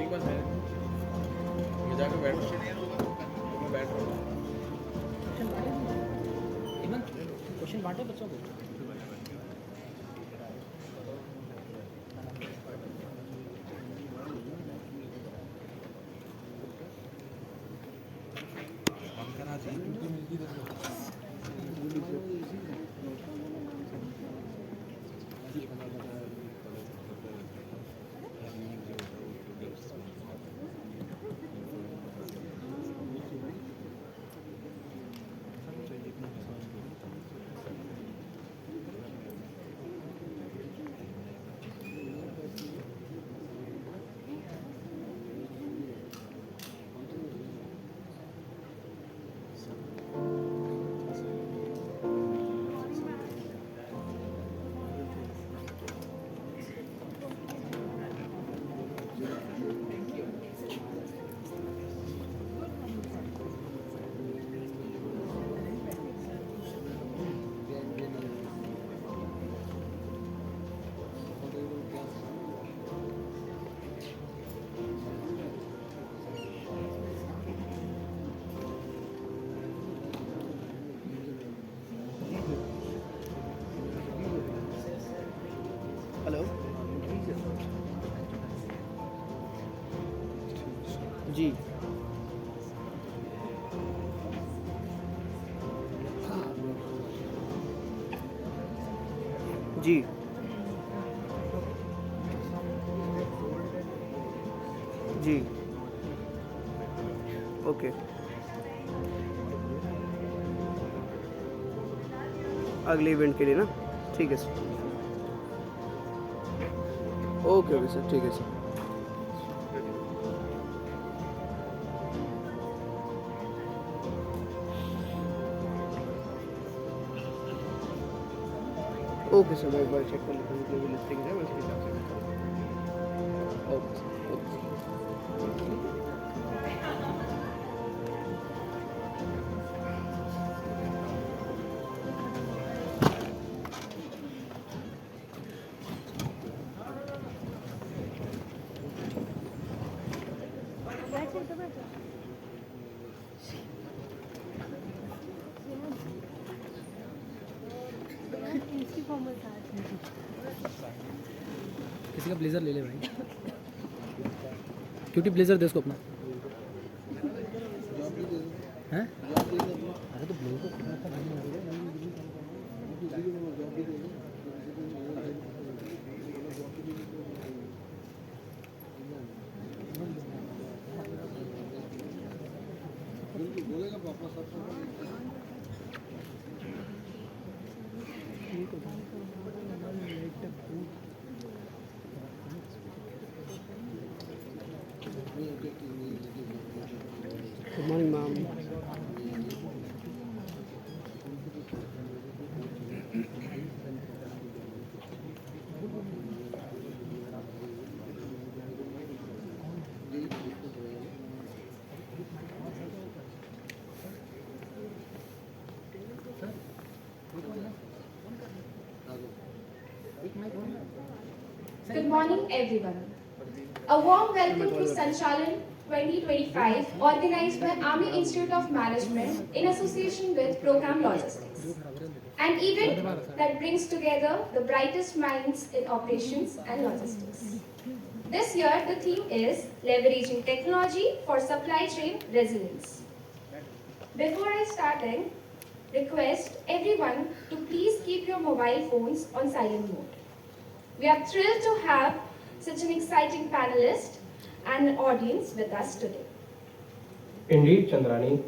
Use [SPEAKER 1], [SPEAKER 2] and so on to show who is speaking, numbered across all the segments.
[SPEAKER 1] बस है ये जाके बैठ मैं बैठ रहा हूँ
[SPEAKER 2] क्वेश्चन बांटे बच्चों को
[SPEAKER 3] हेलो जी जी जी ओके अगले इवेंट के लिए ना ठीक है सर ओके ओके सर ठीक है सर ओके सर मैं एक बार चेक कर लेता हूँ जो भी लिस्टिंग है मैं उसके हिसाब से ओके सर ओके
[SPEAKER 2] किसी का ब्लेजर ले ले भाई क्यूटी ब्लेजर दे उसको अपना हैं अरे तो ब्लेजर कितना था
[SPEAKER 1] बोलेगा पापा सब
[SPEAKER 3] Good morning, ma'am.
[SPEAKER 4] Good morning, everyone. A warm welcome to Sanchalan 2K25, organized by Army Institute of Management in association with Procam Logistics. An event that brings together the brightest minds in operations and logistics. This year, the theme is Leveraging Technology for Supply Chain Resilience. Before I starting, request everyone to please keep your mobile phones on silent mode. We are thrilled to have such an exciting panelist and an audience with us today.
[SPEAKER 5] Indeed, Chandrani.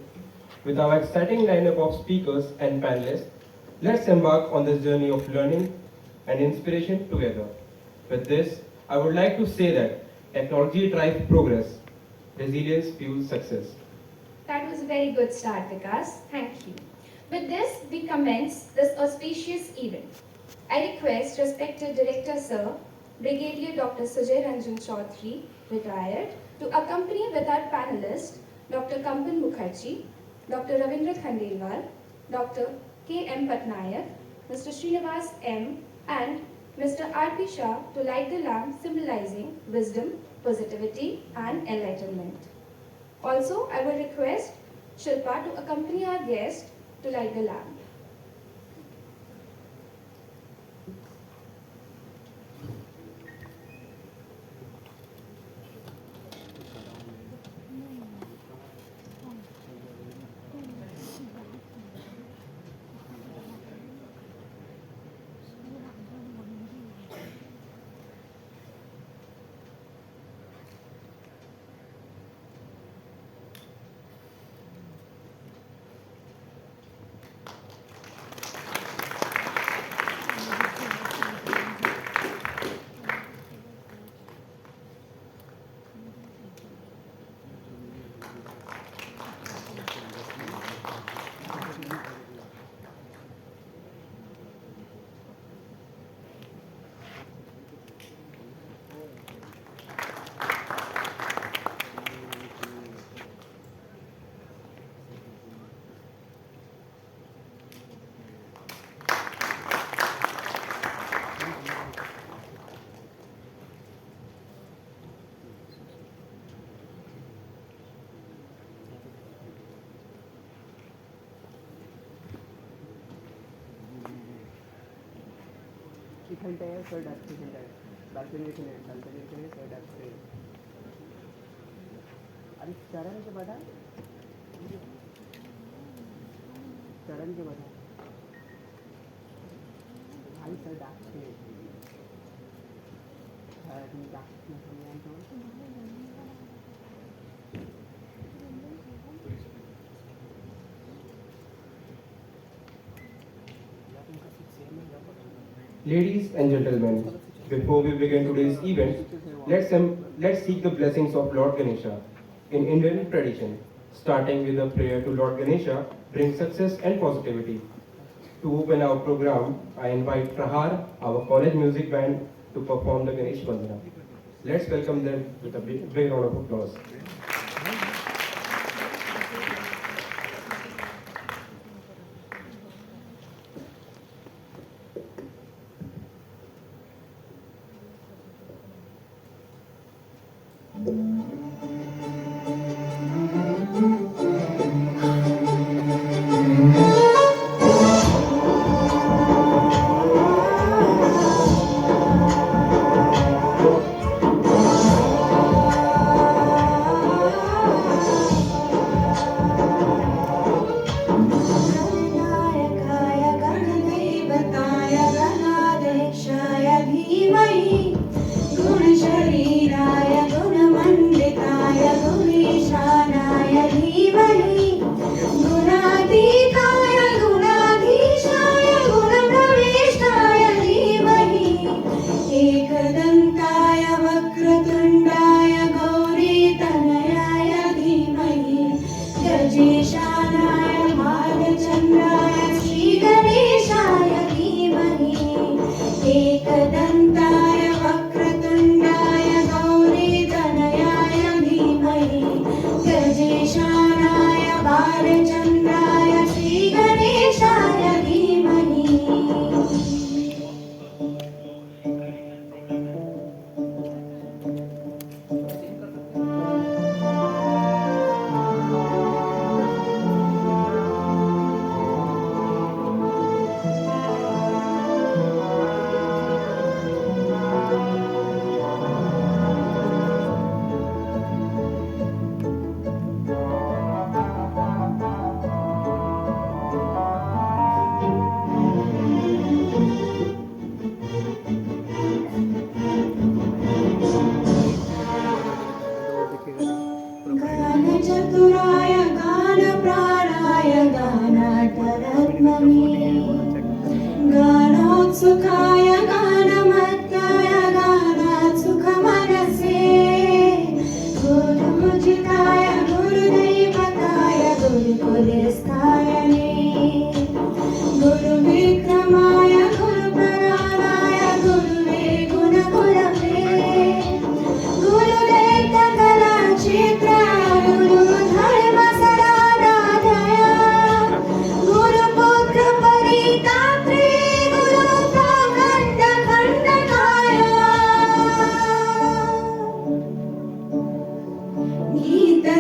[SPEAKER 5] With our exciting lineup of speakers and panelists, let's embark on this journey of learning and inspiration together. With this, I would like to say that technology drives progress, resilience fuels success.
[SPEAKER 4] That was a very good start, Vikas. Thank you. With this, we commence this auspicious event. I request respected Director Sir, Brigadier Dr. Sujay Ranjan Chaudhary, retired, to accompany with our panelists, Dr. Kampan Mukherjee, Dr. Ravindra Khandelwal, Dr. M Pattanaik, Mr. Srinivas M, and Mr. P Shah to light the lamp symbolizing wisdom, positivity and enlightenment. Also, I will request Shilpa to accompany our guest to light the lamp.
[SPEAKER 3] এখানটায় সর ডাকছে এখানটায় balcony এখানে সর ডাকছে अरे चरण के बढ़ा भाई सर डाकছে হ্যাঁ তুমি ডাকছো
[SPEAKER 5] Ladies and gentlemen, before we begin today's event, let's seek the blessings of Lord Ganesha. In Indian tradition, starting with a prayer to Lord Ganesha brings success and positivity. To open our program, I invite Prahar, our college music band, to perform the Ganesh Vandana. Let's welcome them with a big round of applause.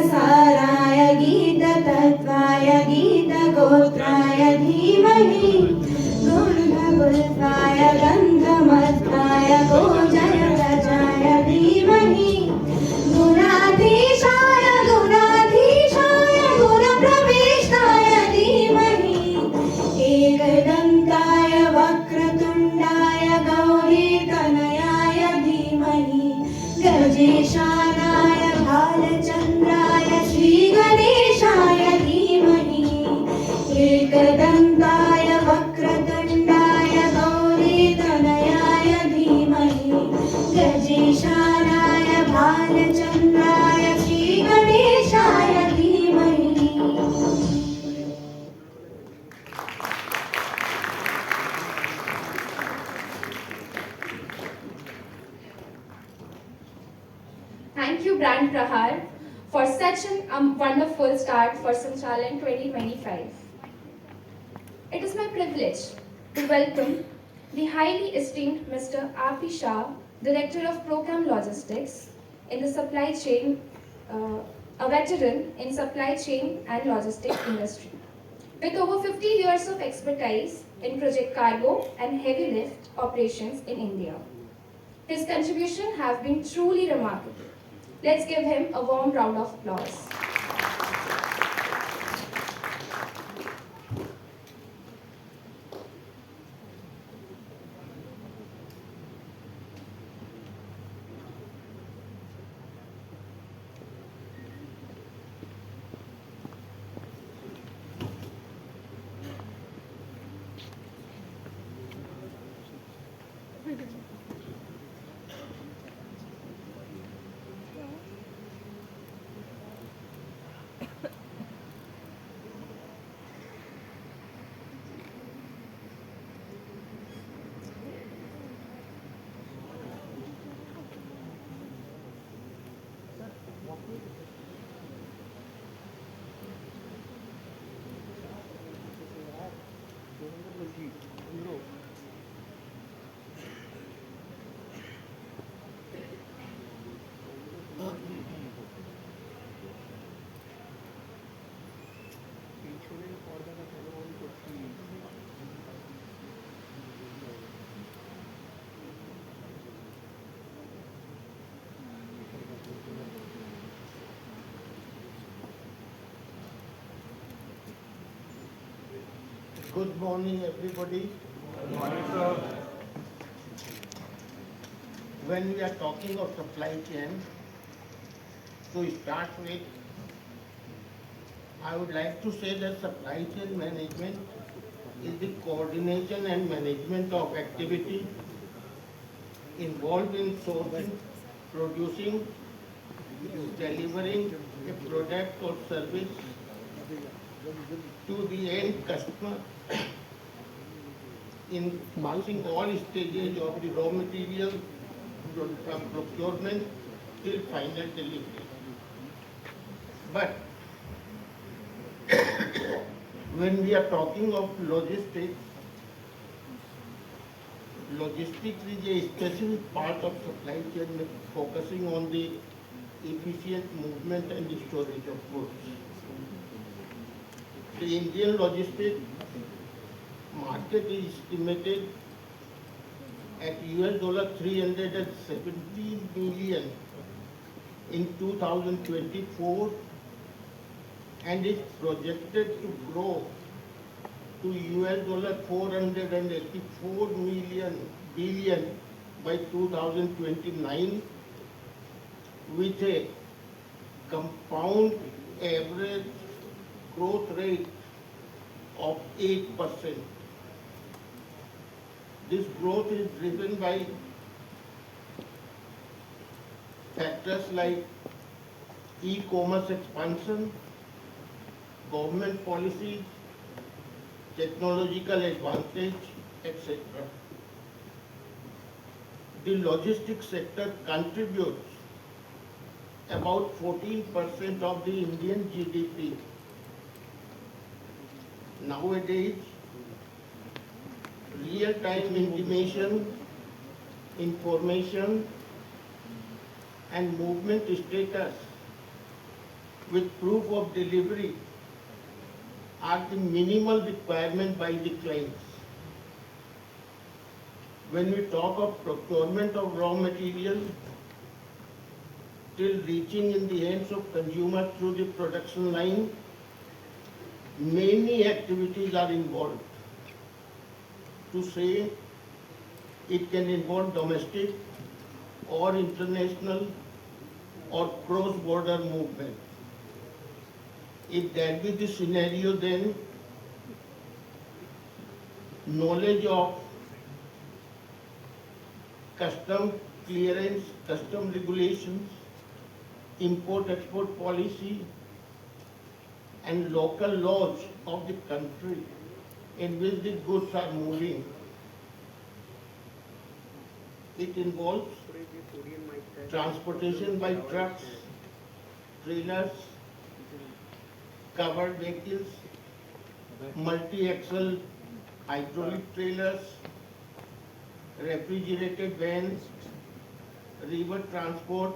[SPEAKER 6] गीतसाराय गीततत्त्वाय गीतगोत्राय धीमहि गुण्डगुल्फाय गन्धमत्ताय गोजनरजाय धीमहि गुणाधीशाय गुणाधीशाय गुणप्रविष्टाय धीमहि एकदन्ताय वक्रतुण्डाय गौरीतनयाय धीमहि गजेशानाय भालचन्द्राय श्रीगणेशाय धीमहि एकदन्ताय वक्रतुण्डाय गौरीतनयाय धीमहि गजेशानाय भालचन्द्राय श्रीगणेशाय धीमहि.
[SPEAKER 4] Thank you, Brand Prahar, for such a wonderful start for Sanchalan 2025. It is my privilege to welcome the highly esteemed Mr. P Shah, Director of Procam Logistics, in the supply chain, a veteran in supply chain and logistics industry. With over 50 years of expertise in project cargo and heavy lift operations in India. His contributions have been truly remarkable. Let's give him a warm round of applause.
[SPEAKER 7] Good morning, everybody.
[SPEAKER 5] Good morning, sir.
[SPEAKER 7] When we are talking of supply chain, to start with, I would like to say that supply chain management is the coordination and management of activity involved in sourcing, producing, delivering a product or service to the end customer in passing all stages of the raw material from procurement till final delivery. But when we are talking of logistics, logistics is a specific part of supply chain focusing on the efficient movement and the storage of goods. The Indian logistics market is estimated at $317 million in 2024 and is projected to grow to $484 billion by 2029 with a compound average growth rate of 8%. This growth is driven by factors like e-commerce expansion, government policies, technological advantage, etc. The logistics sector contributes about 14% of the Indian GDP. Nowadays, real-time information and movement status with proof of delivery are the minimal requirement by the clients. When we talk of procurement of raw material till reaching in the hands of consumer through the production line, many activities are involved. To say it can involve domestic or international or cross-border movement. If that be the scenario, then knowledge of custom clearance, custom regulations, import-export policy, and local laws of the country in which the goods are moving. It involves transportation by trucks, trailers, covered vehicles, multi-axle hydraulic trailers, refrigerated vans, river transport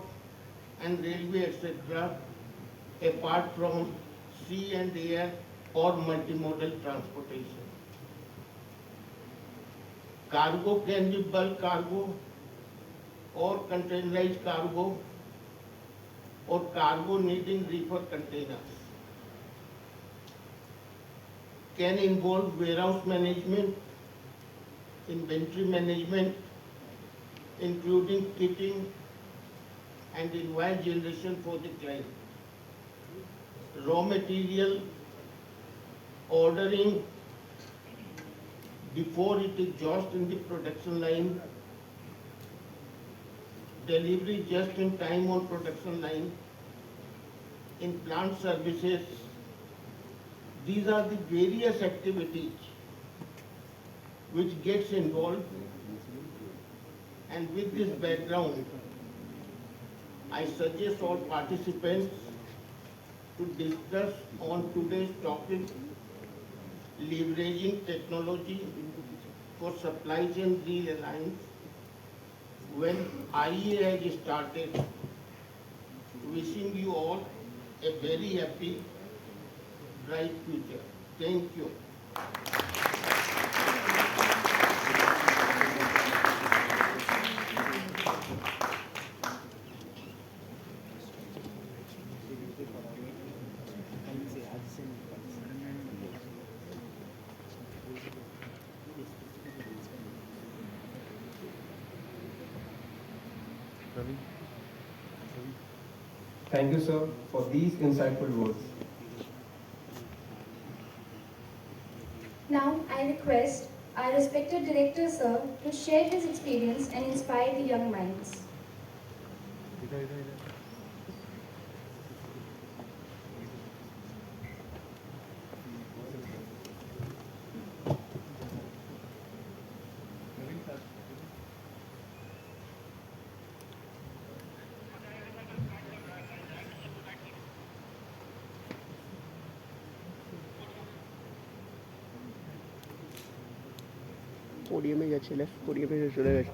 [SPEAKER 7] and railway, etc., apart from sea and air or multimodal transportation. Cargo can be bulk cargo or containerized cargo or cargo needing reefer containers. Can involve warehouse management, inventory management, including kitting and invoice generation for the client. Raw material ordering before it is just in the production line, delivery just in time on production line, in plant services. These are the various activities which gets involved, and with this background, I suggest all participants to discuss on today's topic, leveraging technology for supply chain realignment. When IEA has started, wishing you all a very happy, bright future. Thank you.
[SPEAKER 5] Thank you, sir, for these insightful words.
[SPEAKER 4] Now, I request our respected director, sir, to share his experience and inspire the young minds.
[SPEAKER 3] পোডিয়ামে যাচ্ছে, left পোডিয়ামে চলে গেছে।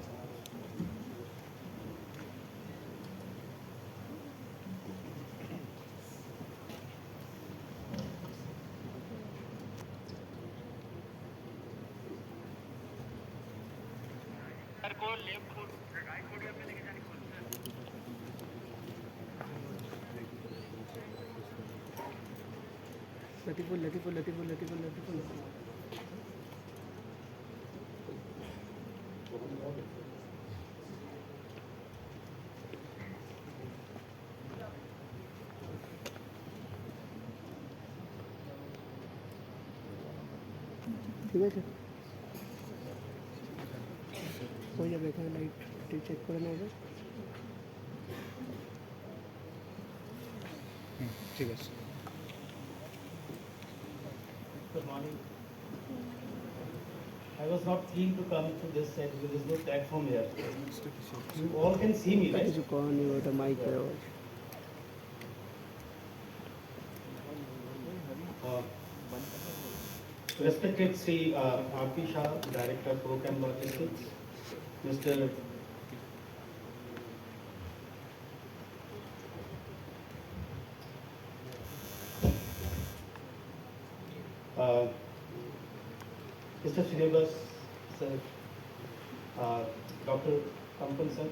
[SPEAKER 3] লতিফুল লতিফুল লতিফুল লতিফুল লতিফুল ঠিক আছে, হয়ে যাবে। এখানে light check করে নেবে। ঠিক আছে।
[SPEAKER 2] Good morning. I was not keen to come to this side because there's no platform here. You all can see me, right?
[SPEAKER 3] কিছু করার নেই, ওটা মাইকের আওয়াজ।
[SPEAKER 2] Respected Sri P Shah, Director Procam Logistics, Mr. Mr. Srinivas sir, Dr. Kampan sir,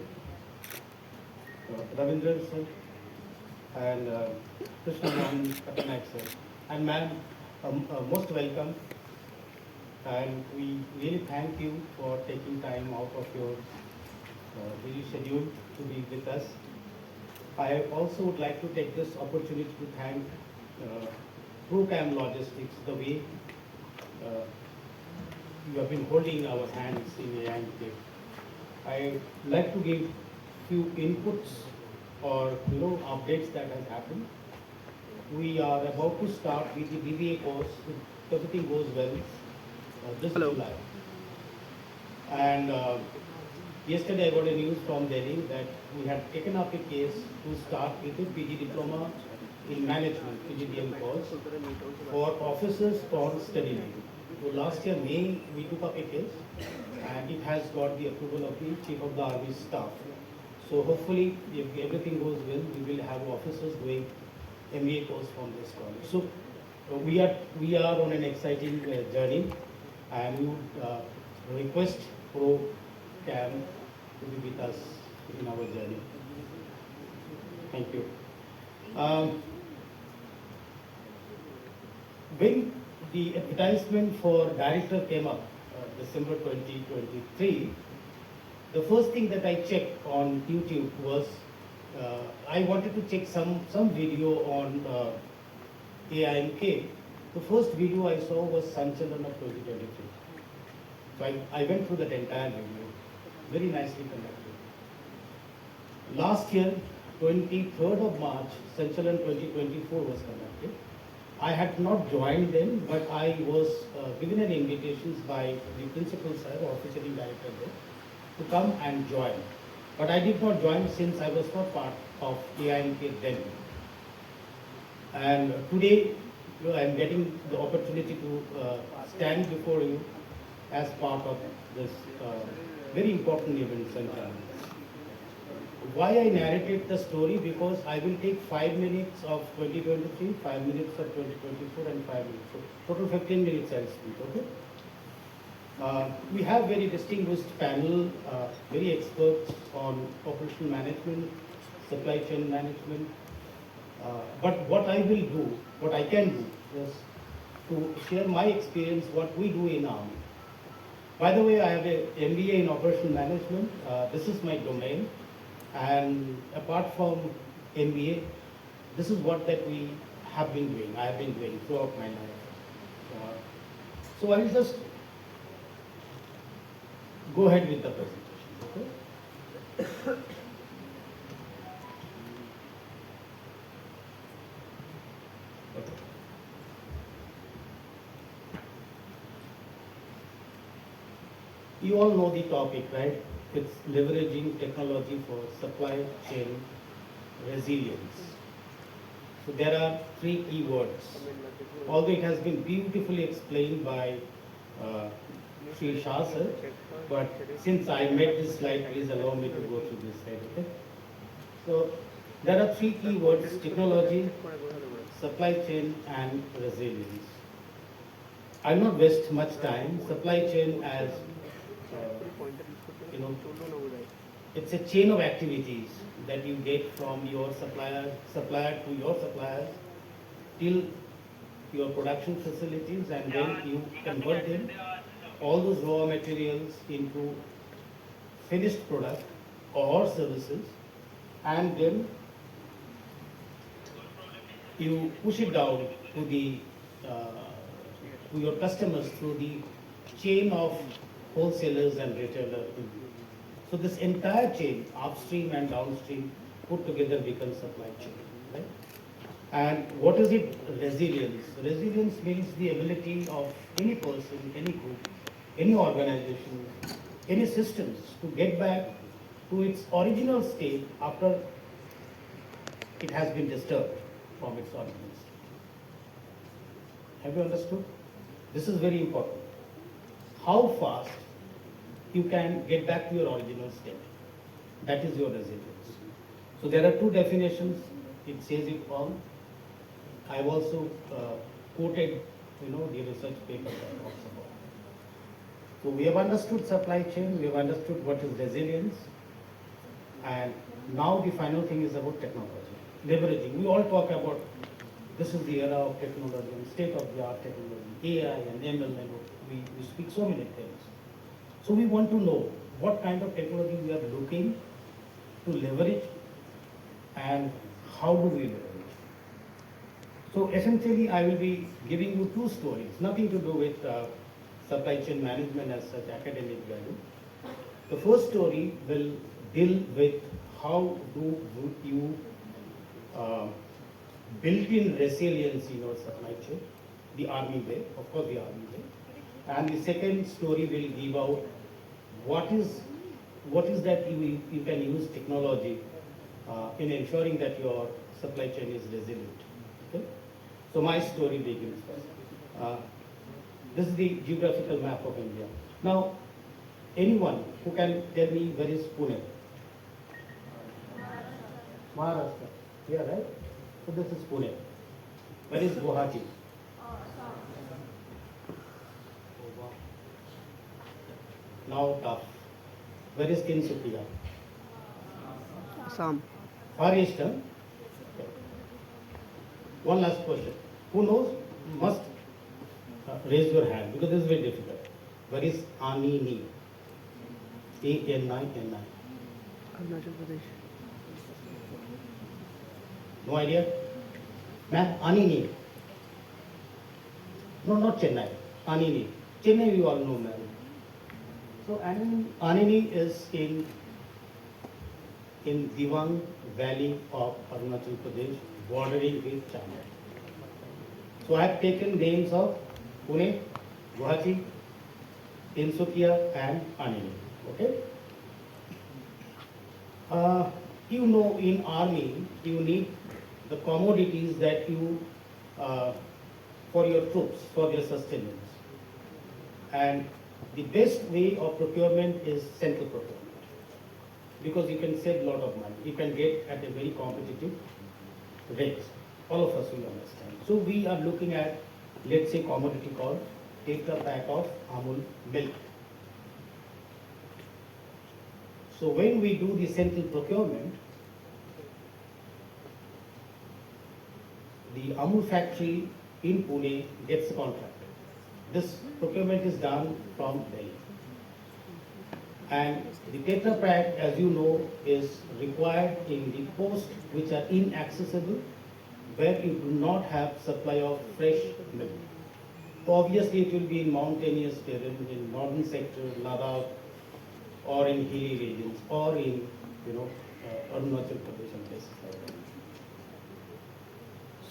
[SPEAKER 2] Ravindra sir, and M Pattanaik sir. And ma'am, most welcome. And we really thank you for taking time out of your busy schedule to be with us. I also would like to take this opportunity to thank Procam Logistics, the way you have been holding our hands in AIMK. I would like to give few inputs or updates that has happened. We are about to start with the BBA course, if everything goes well, this July. And yesterday I got a news from Delhi that we had taken up a case to start with a PG Diploma in Management, PGDM course, for officers on study leave. So last year, May, we took up a case and it has got the approval of the Chief of the Army Staff. So hopefully, if everything goes well, we will have officers doing MBA course from this college. So we are on an exciting journey, and we would request Procam to be with us in our journey. Thank you. When the advertisement for director came up, December 2023, the first thing that I checked on YouTube was I wanted to check some video on AIMK. The first video I saw was Sanchalan of 2023. So I went through that entire video, very nicely conducted. Last year, 23rd of March, Sanchalan 2024 was conducted. I had not joined them, but I was given an invitation by the principal sir, or officiating director there, to come and join. But I did not join since I was not part of AIMK then. And today, I am getting the opportunity to stand before you as part of this very important event, Sanchalan. Why I narrated the story? Because I will take 5 minutes of 2023, 5 minutes of 2024, and 5 minutes. So total 15 minutes I'll speak, okay? We have very distinguished panel, very experts on operational management, supply chain management. But what I will do, what I can do, is to share my experience, what we do in Army. By the way, I have an MBA in operational management. This is my domain. And apart from MBA, this is what that we have been doing, I have been doing throughout my life. So I will just go ahead with the presentation, okay? You all know the topic, right? It's leveraging technology for supply chain resilience. So there are 3 key words. Although it has been beautifully explained by P Shah sir, but since I made this slide, please allow me to go through this slide, okay? So there are 3 key words: technology, supply chain, and resilience. I'll not waste much time. Supply chain, as it's a chain of activities that you get from your supplier to your suppliers till your production facilities, and then you convert them, all those raw materials, into finished product or services, and then you push it down to the to your customers through the chain of wholesalers and retailers. So this entire chain, upstream and downstream, put together becomes supply chain, right? And what is it? Resilience. Resilience means the ability of any person, any group, any organization, any systems to get back to its original state after it has been disturbed from its original state. Have you understood? This is very important. How fast you can get back to your original state. That is your resilience. So there are 2 definitions. It says it all. I've also quoted, the research paper that talks about. So we have understood supply chain, we have understood what is resilience, and now the final thing is about technology, leveraging. We all talk about this is the era of technology and state-of-the-art technology, AI and ML, and we speak so many things. So we want to know what kind of technology we are looking to leverage and how do we leverage. So essentially, I will be giving you two stories, nothing to do with supply chain management as such academic value. The first story will deal with how do you built-in resilience in your supply chain, the army way, of course the army way. And the second story will give out what is that you can use technology in ensuring that your supply chain is resilient. Okay? So my story begins first. This is the geographical map of India. Now, anyone who can tell me where is Pune? Maharashtra. Yeah, right? So this is Pune. Where is Guwahati? Now tough. Where is Tinsukia?
[SPEAKER 3] Assam.
[SPEAKER 2] Far Eastern. Okay. One last question. Who knows? Must raise your hand because this is very difficult. Where is Anini? A-N-I-N-I.
[SPEAKER 3] Arunachal Pradesh.
[SPEAKER 2] No idea? Ma'am, Anini. No, not Chennai. Anini. Chennai you all know, ma'am. So Anini is in Diwang Valley of Arunachal Pradesh, bordering with China. So I have taken names of Pune, Guwahati, Tinsukia and Anini. Okay? You know, in army, you need the commodities that you, for your troops, for their sustenance. And the best way of procurement is central procurement. Because you can save a lot of money. You can get at a very competitive rate. All of us will understand. So we are looking at, let's say, commodity called Tetra Pak of Amul milk. So when we do the central procurement, the Amul factory in Pune gets the contract. This procurement is done from Delhi. And the Tetra Pak, as you know, is required in the posts which are inaccessible, where you do not have supply of fresh milk. Obviously, it will be in mountainous terrain, in northern sector, Ladakh, or in hilly regions, or in, Arunachal Pradesh and places like that.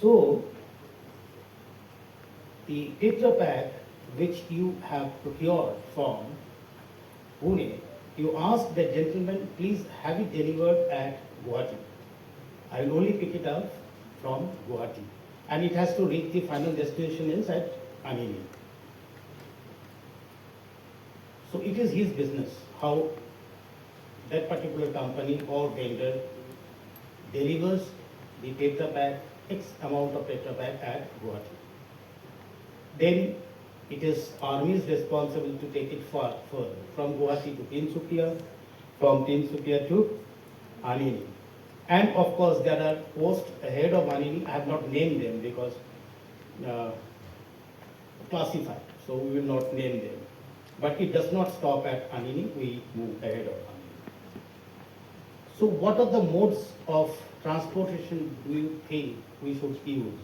[SPEAKER 2] So, the Tetra Pak which you have procured from Pune, you ask the gentleman, please have it delivered at Guwahati. I will only pick it up from Guwahati. And it has to reach the final destination is at Anini. So it is his business how that particular company or vendor delivers the Tetra Pak, X amount of Tetra Pak at Guwahati. Then it is army's responsible to take it further, from Guwahati to Tinsukia, from Tinsukia to Anini. And of course there are posts ahead of Anini. I have not named them because classified, so we will not name them. But it does not stop at Anini, we move ahead of Anini. So what are the modes of transportation do you think we should use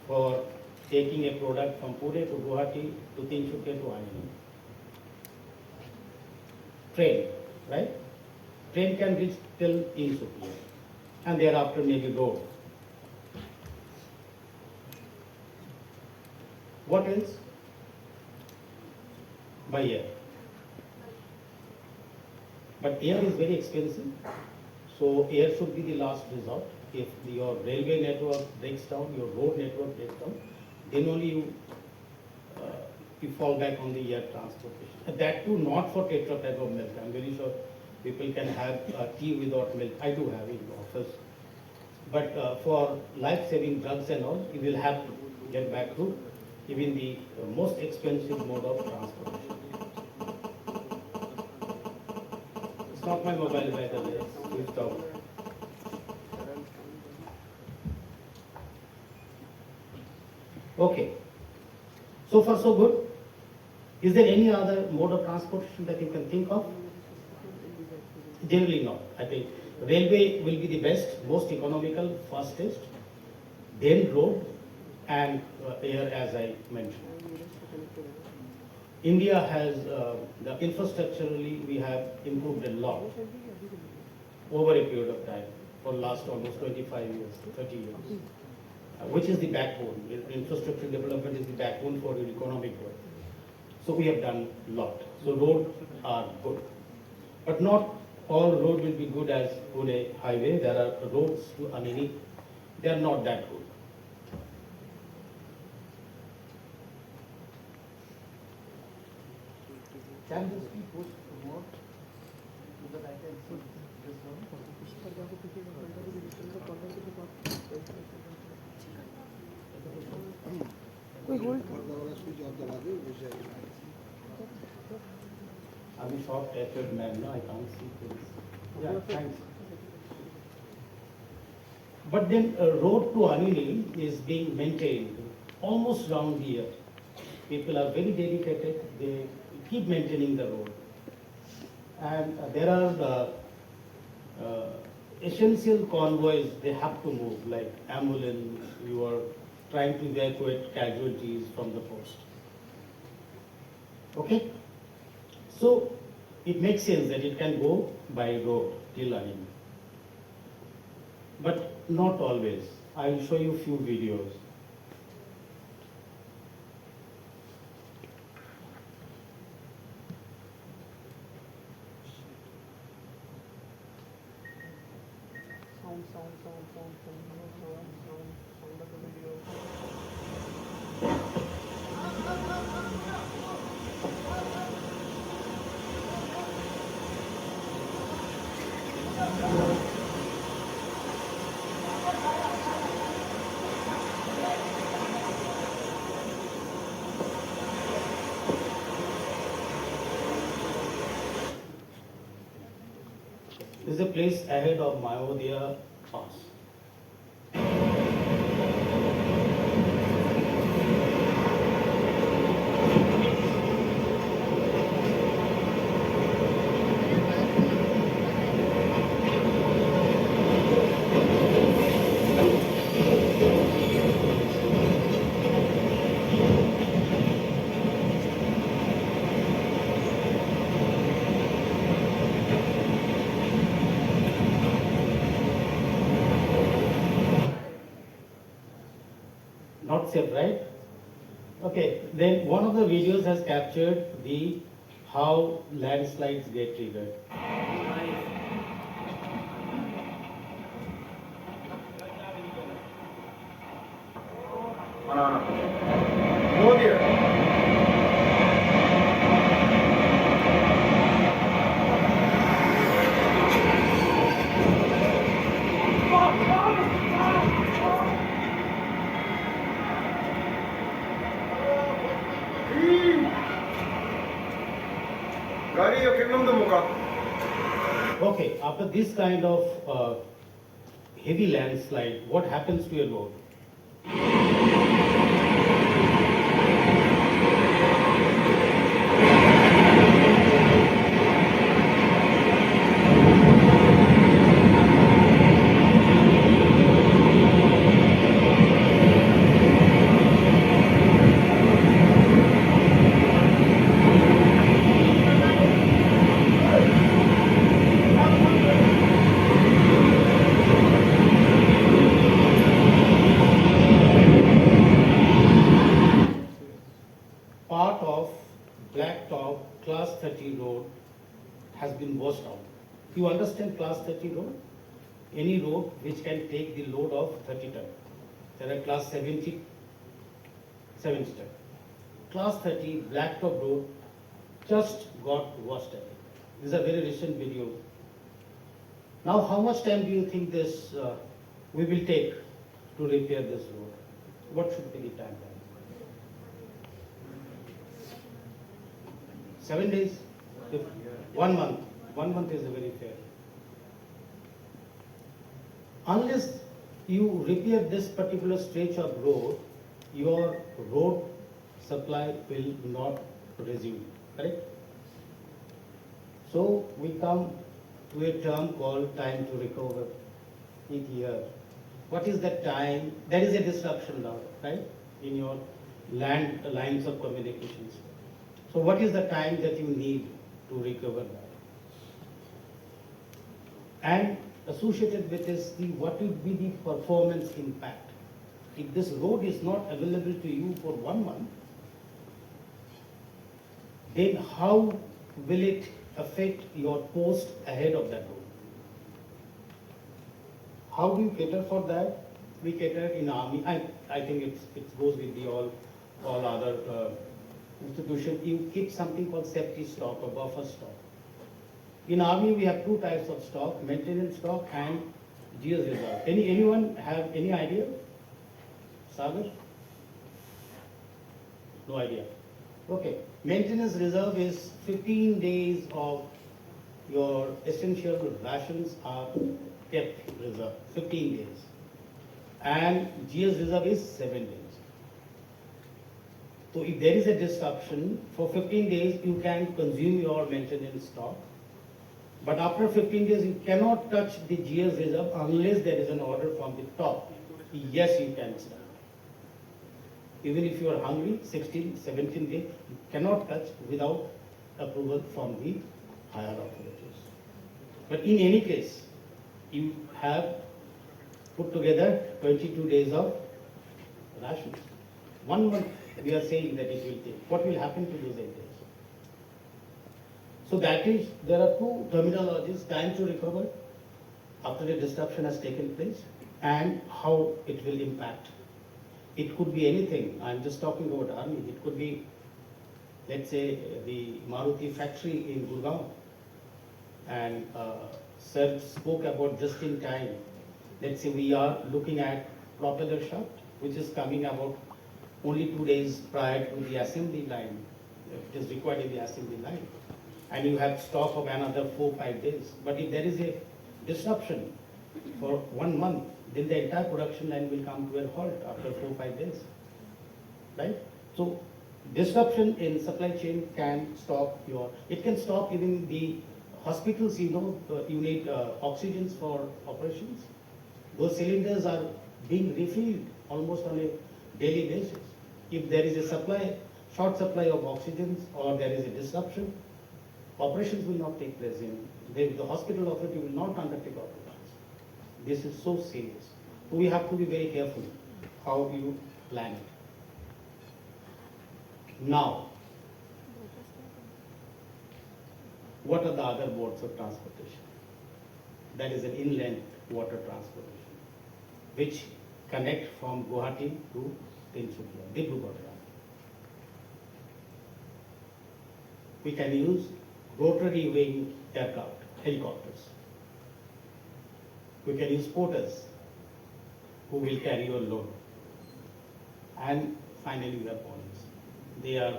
[SPEAKER 2] for taking a product from Pune to Guwahati to Tinsukia to Anini? Train, right? Train can reach till Tinsukia and thereafter maybe road. What else? By air. But air is very expensive, so air should be the last resort. If your railway network breaks down, your road network breaks down, then only you fall back on the air transportation. And that too not for Tetra Pak of milk. I'm very sure people can have tea without milk. I do have in the office. But for life-saving drugs and all, you will have to get back to even the most expensive mode of transportation. It's not my mobile, by the way. Switched off. Okay. So far, so good. Is there any other mode of transportation that you can think of? Generally not. I think railway will be the best, most economical, fastest, then road and air, as I mentioned. India has, the infrastructurally, we have improved a lot over a period of time for last almost 25 years, 30 years, which is the backbone. Infrastructure development is the backbone for your economic growth. So we have done a lot. So roads are good. But not all road will be good as good a highway. There are roads to Amini. They are not that good. Can this be pushed more so that I can put this one? I'm a short-tempered man, no, I can't see things. Yeah, thanks. But then road to Anini is being maintained almost round the year. People are very dedicated, they keep maintaining the road. And there are essential convoys, they have to move, like ambulance, you are trying to evacuate casualties from the post. Okay? So it makes sense that it can go by road till Anini. But not always. I will show you a few videos. This is a place ahead of Mayodhya Pass. Not safe, right? Okay, then one of the videos has captured the how landslides get triggered.
[SPEAKER 5] No dear.
[SPEAKER 2] Okay, after this kind of heavy landslide, what happens to a road? Part of Blacktop Class 30 road has been washed out. You understand Class 30 road? Any road which can take the load of 30 ton. There are Class 70, 70 ton. Class 30 Blacktop road just got washed away. These are very recent videos. Now, how much time do you think this we will take to repair this road? What should be the timeline? 7 days? 1 month? 1 month is very fair. Unless you repair this particular stretch of road, your road supply will not resume, correct? So we come to a term called time to recover each year. What is that time? There is a disruption now, right, in your lines of communications. So what is the time that you need to recover that? And associated with this, what will be the performance impact? If this road is not available to you for 1 month, then how will it affect your post ahead of that road? How do you cater for that? We cater in army. I think it goes with the all other institutions. You keep something called safety stock or buffer stock. In army, we have two types of stock: maintenance stock and GS reserve. Anyone have any idea? Sagar? No idea. Okay. Maintenance reserve is 15 days of your essential rations are kept reserve, 15 days. And GS reserve is 7 days. So if there is a disruption, for 15 days you can consume your maintenance stock. But after 15 days, you cannot touch the GS reserve unless there is an order from the top. Yes, you can start. Even if you are hungry, 16, 17 days, you cannot touch without approval from the higher authorities. But in any case, you have put together 22 days of rations. 1 month, we are saying that it will take. What will happen to those 8 days? So that is, there are two terminologies: time to recover after the disruption has taken place and how it will impact. It could be anything. I'm just talking about army. It could be, let's say, the Maruti factory in Gurgaon. And Sir spoke about just in time. Let's say we are looking at propeller shaft, which is coming about only 2 days prior to the assembly line. It is required in the assembly line. And you have stock of another 4-5 days. But if there is a disruption for 1 month, then the entire production line will come to a halt after 4-5 days, right? So disruption in supply chain can stop it can stop even the hospitals, you need oxygens for operations. Those cylinders are being refilled almost on a daily basis. If there is a short supply of oxygens or there is a disruption, operations will not take place the hospital authority will not undertake operations. This is so serious. We have to be very careful how you plan it. Now, what are the other modes of transportation? That is an inland water transportation, which connect from Guwahati to Tinsukia, Dibrugarh. We can use rotary wing aircraft, helicopters. We can use porters who will carry your load. And finally, we have ponies. They are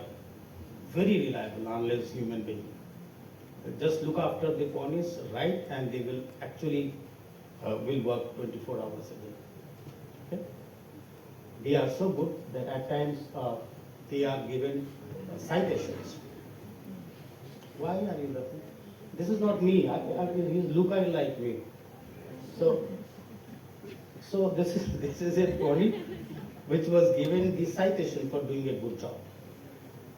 [SPEAKER 2] very reliable unless human being. Just look after the ponies, right, and they will actually will work 24 hours a day. Okay? They are so good that at times they are given citations. Why are you laughing? This is not me. He's looking like me. So this is a pony which was given the citation for doing a good job,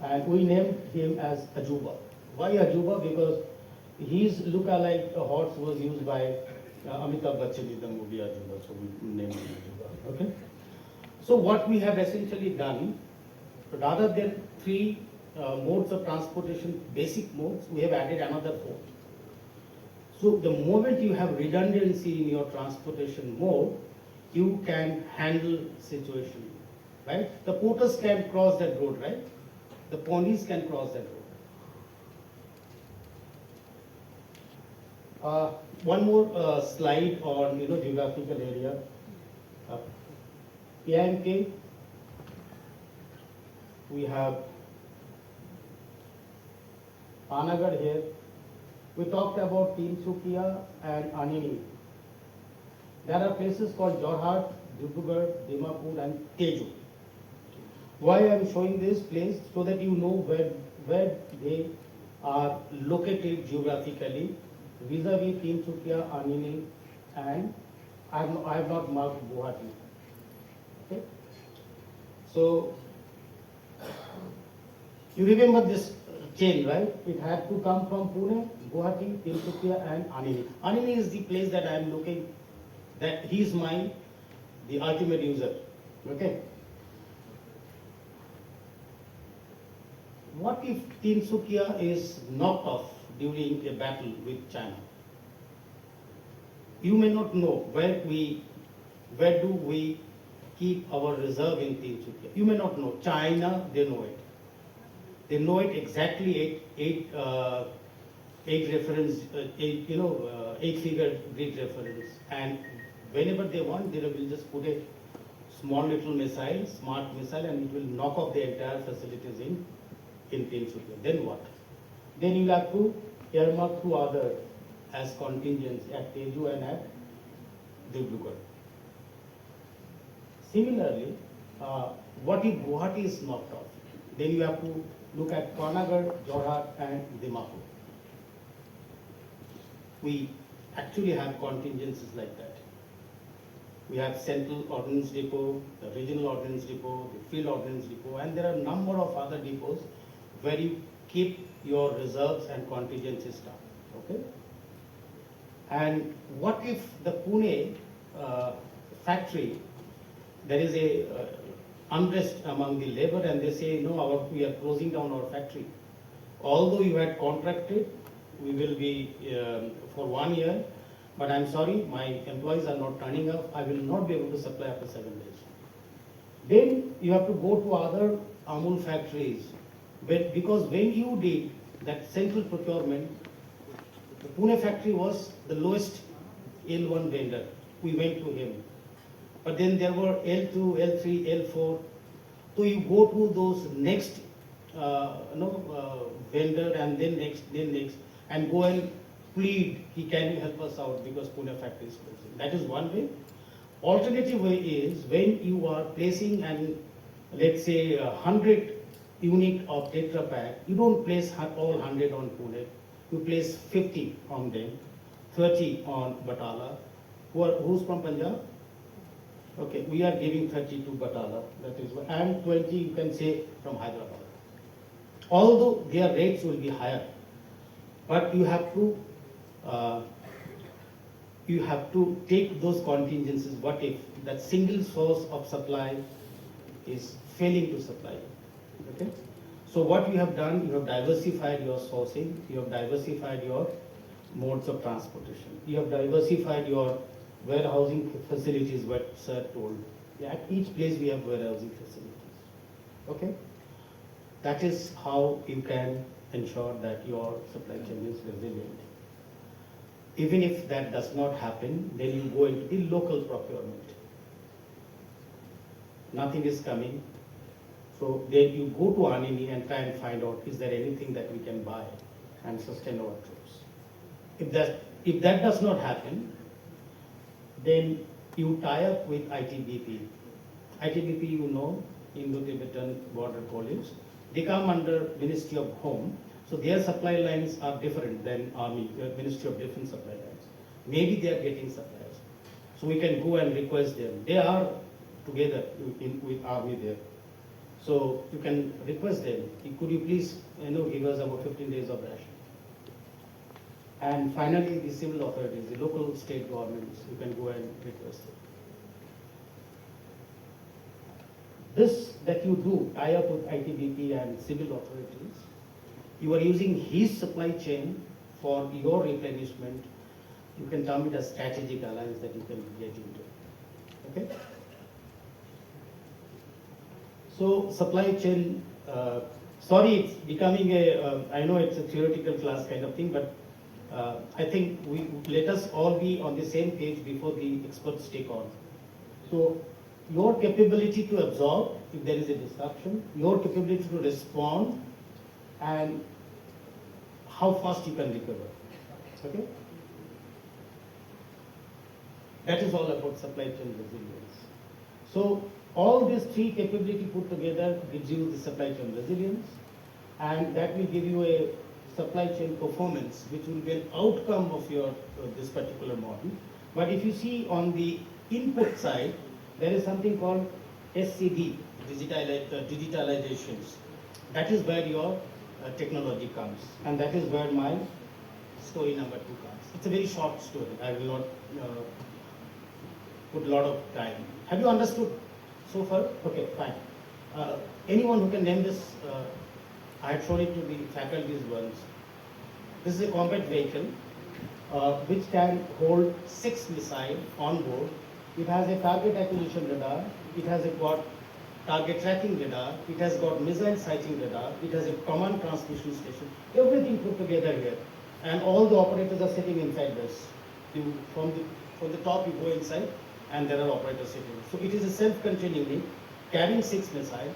[SPEAKER 2] and we named him as Ajuba. Why Ajuba? Because his look-alike horse was used by Amitabh Bachchan in the movie Ajuba, so we named him Ajuba. Okay. So what we have essentially done, rather than 3 modes of transportation, basic modes, we have added another 4. So the moment you have redundancy in your transportation mode, you can handle situation, right? The porters can cross that road, right? The ponies can cross that road. One more slide on geographical area. AIMK, we have Panagarh here, We talked about Tinsukia and Anini. There are places called Jorhat, Dibrugarh, Dimapur and Teju. Why I am showing this place? So that you know where they are located geographically vis-a-vis Tinsukia, Anini and I have not marked Guwahati. Okay? So, you remember this chain, right? It had to come from Pune, Guwahati, Tinsukia and Anini. Anini is the place that I am looking, that he is the ultimate user. Okay? What if Tinsukia is knocked off during a battle with China? You may not know where do we keep our reserve in Tinsukia. You may not know. China, they know it. They know it exactly eight reference, eight figure grid reference. And whenever they want, they will just put a small little missile, smart missile, and it will knock off the entire facilities in Tinsukia. Then what? Then you have to earmark 2 others as contingents at Teju and at Dibrugarh. Similarly, what if Guwahati is knocked off? Then you have to look at Panagarh, Jorhat and Dimapur. We actually have contingencies like that. We have Central Ordnance Depot, the Regional Ordnance Depot, the Field Ordnance Depot, and there are a number of other depots where you keep your reserves and contingency stuff. Okay? And what if the Pune factory, there is a unrest among the labor and they say, no, we are closing down our factory. Although you had contracted, we will be for 1 year, but I'm sorry, my employees are not turning up, I will not be able to supply after 7 days. Then you have to go to other Amul factories, because when you did that central procurement, the Pune factory was the lowest L1 vendor. We went to him. But then there were L2, L3, L4. So you go to those next vendor and then next, and go and plead, can you help us out because Pune factory is closing. That is one way. Alternative way is when you are placing let's say 100 unit of Tetra Pak, you don't place all 100 on Pune. You place 50 on them, 30 on Batala. Who's from Punjab? Okay, we are giving 30 to Batala, that is, and 20 you can say from Hyderabad. Although their rates will be higher, but you have to take those contingencies. What if that single source of supply is failing to supply? Okay. So what you have done, you have diversified your sourcing, you have diversified your modes of transportation, you have diversified your warehousing facilities, what sir told. At each place we have warehousing facilities. Okay? That is how you can ensure that your supply chain is resilient. Even if that does not happen, then you go into the local procurement. Nothing is coming. So then you go to Anini and try and find out, is there anything that we can buy and sustain our troops? If that does not happen, then you tie up with ITBP. ITBP, Indo-Tibetan Border Police. They come under Ministry of Home. So their supply lines are different than Army, Ministry of Defense supply lines. Maybe they are getting supplies. So we can go and request them. They are together with Army there. So you can request them, could you please give us about 15 days of ration. And finally, the civil authorities, the local state governments, you can go and request it. This that you do, tie up with ITBP and civil authorities, you are using his supply chain for your replenishment. You can term it as strategic alliance that you can get into. Okay? So supply chain, sorry, it's becoming I know it's a theoretical class kind of thing, but I think let us all be on the same page before the experts take on. So your capability to absorb if there is a disruption, your capability to respond, and how fast you can recover. Okay? That is all about supply chain resilience. So all these three capability put together gives you the supply chain resilience, and that will give you a supply chain performance, which will be an outcome of your this particular model. But if you see on the input side, there is something called SCD, digitalizations. That is where your technology comes, and that is where my story number 2 comes. It's a very short story. I will not put a lot of time. Have you understood so far? Okay, fine. Anyone who can name this, I had shown it to the faculties once. This is a combat vehicle which can hold 6 missiles on board. It has a target acquisition radar. It has got target tracking radar. It has got missile sighting radar. It has a command transmission station. Everything put together here, and all the operators are sitting inside this. From the top you go inside, and there are operators sitting. So it is a self-contained unit carrying 6 missiles,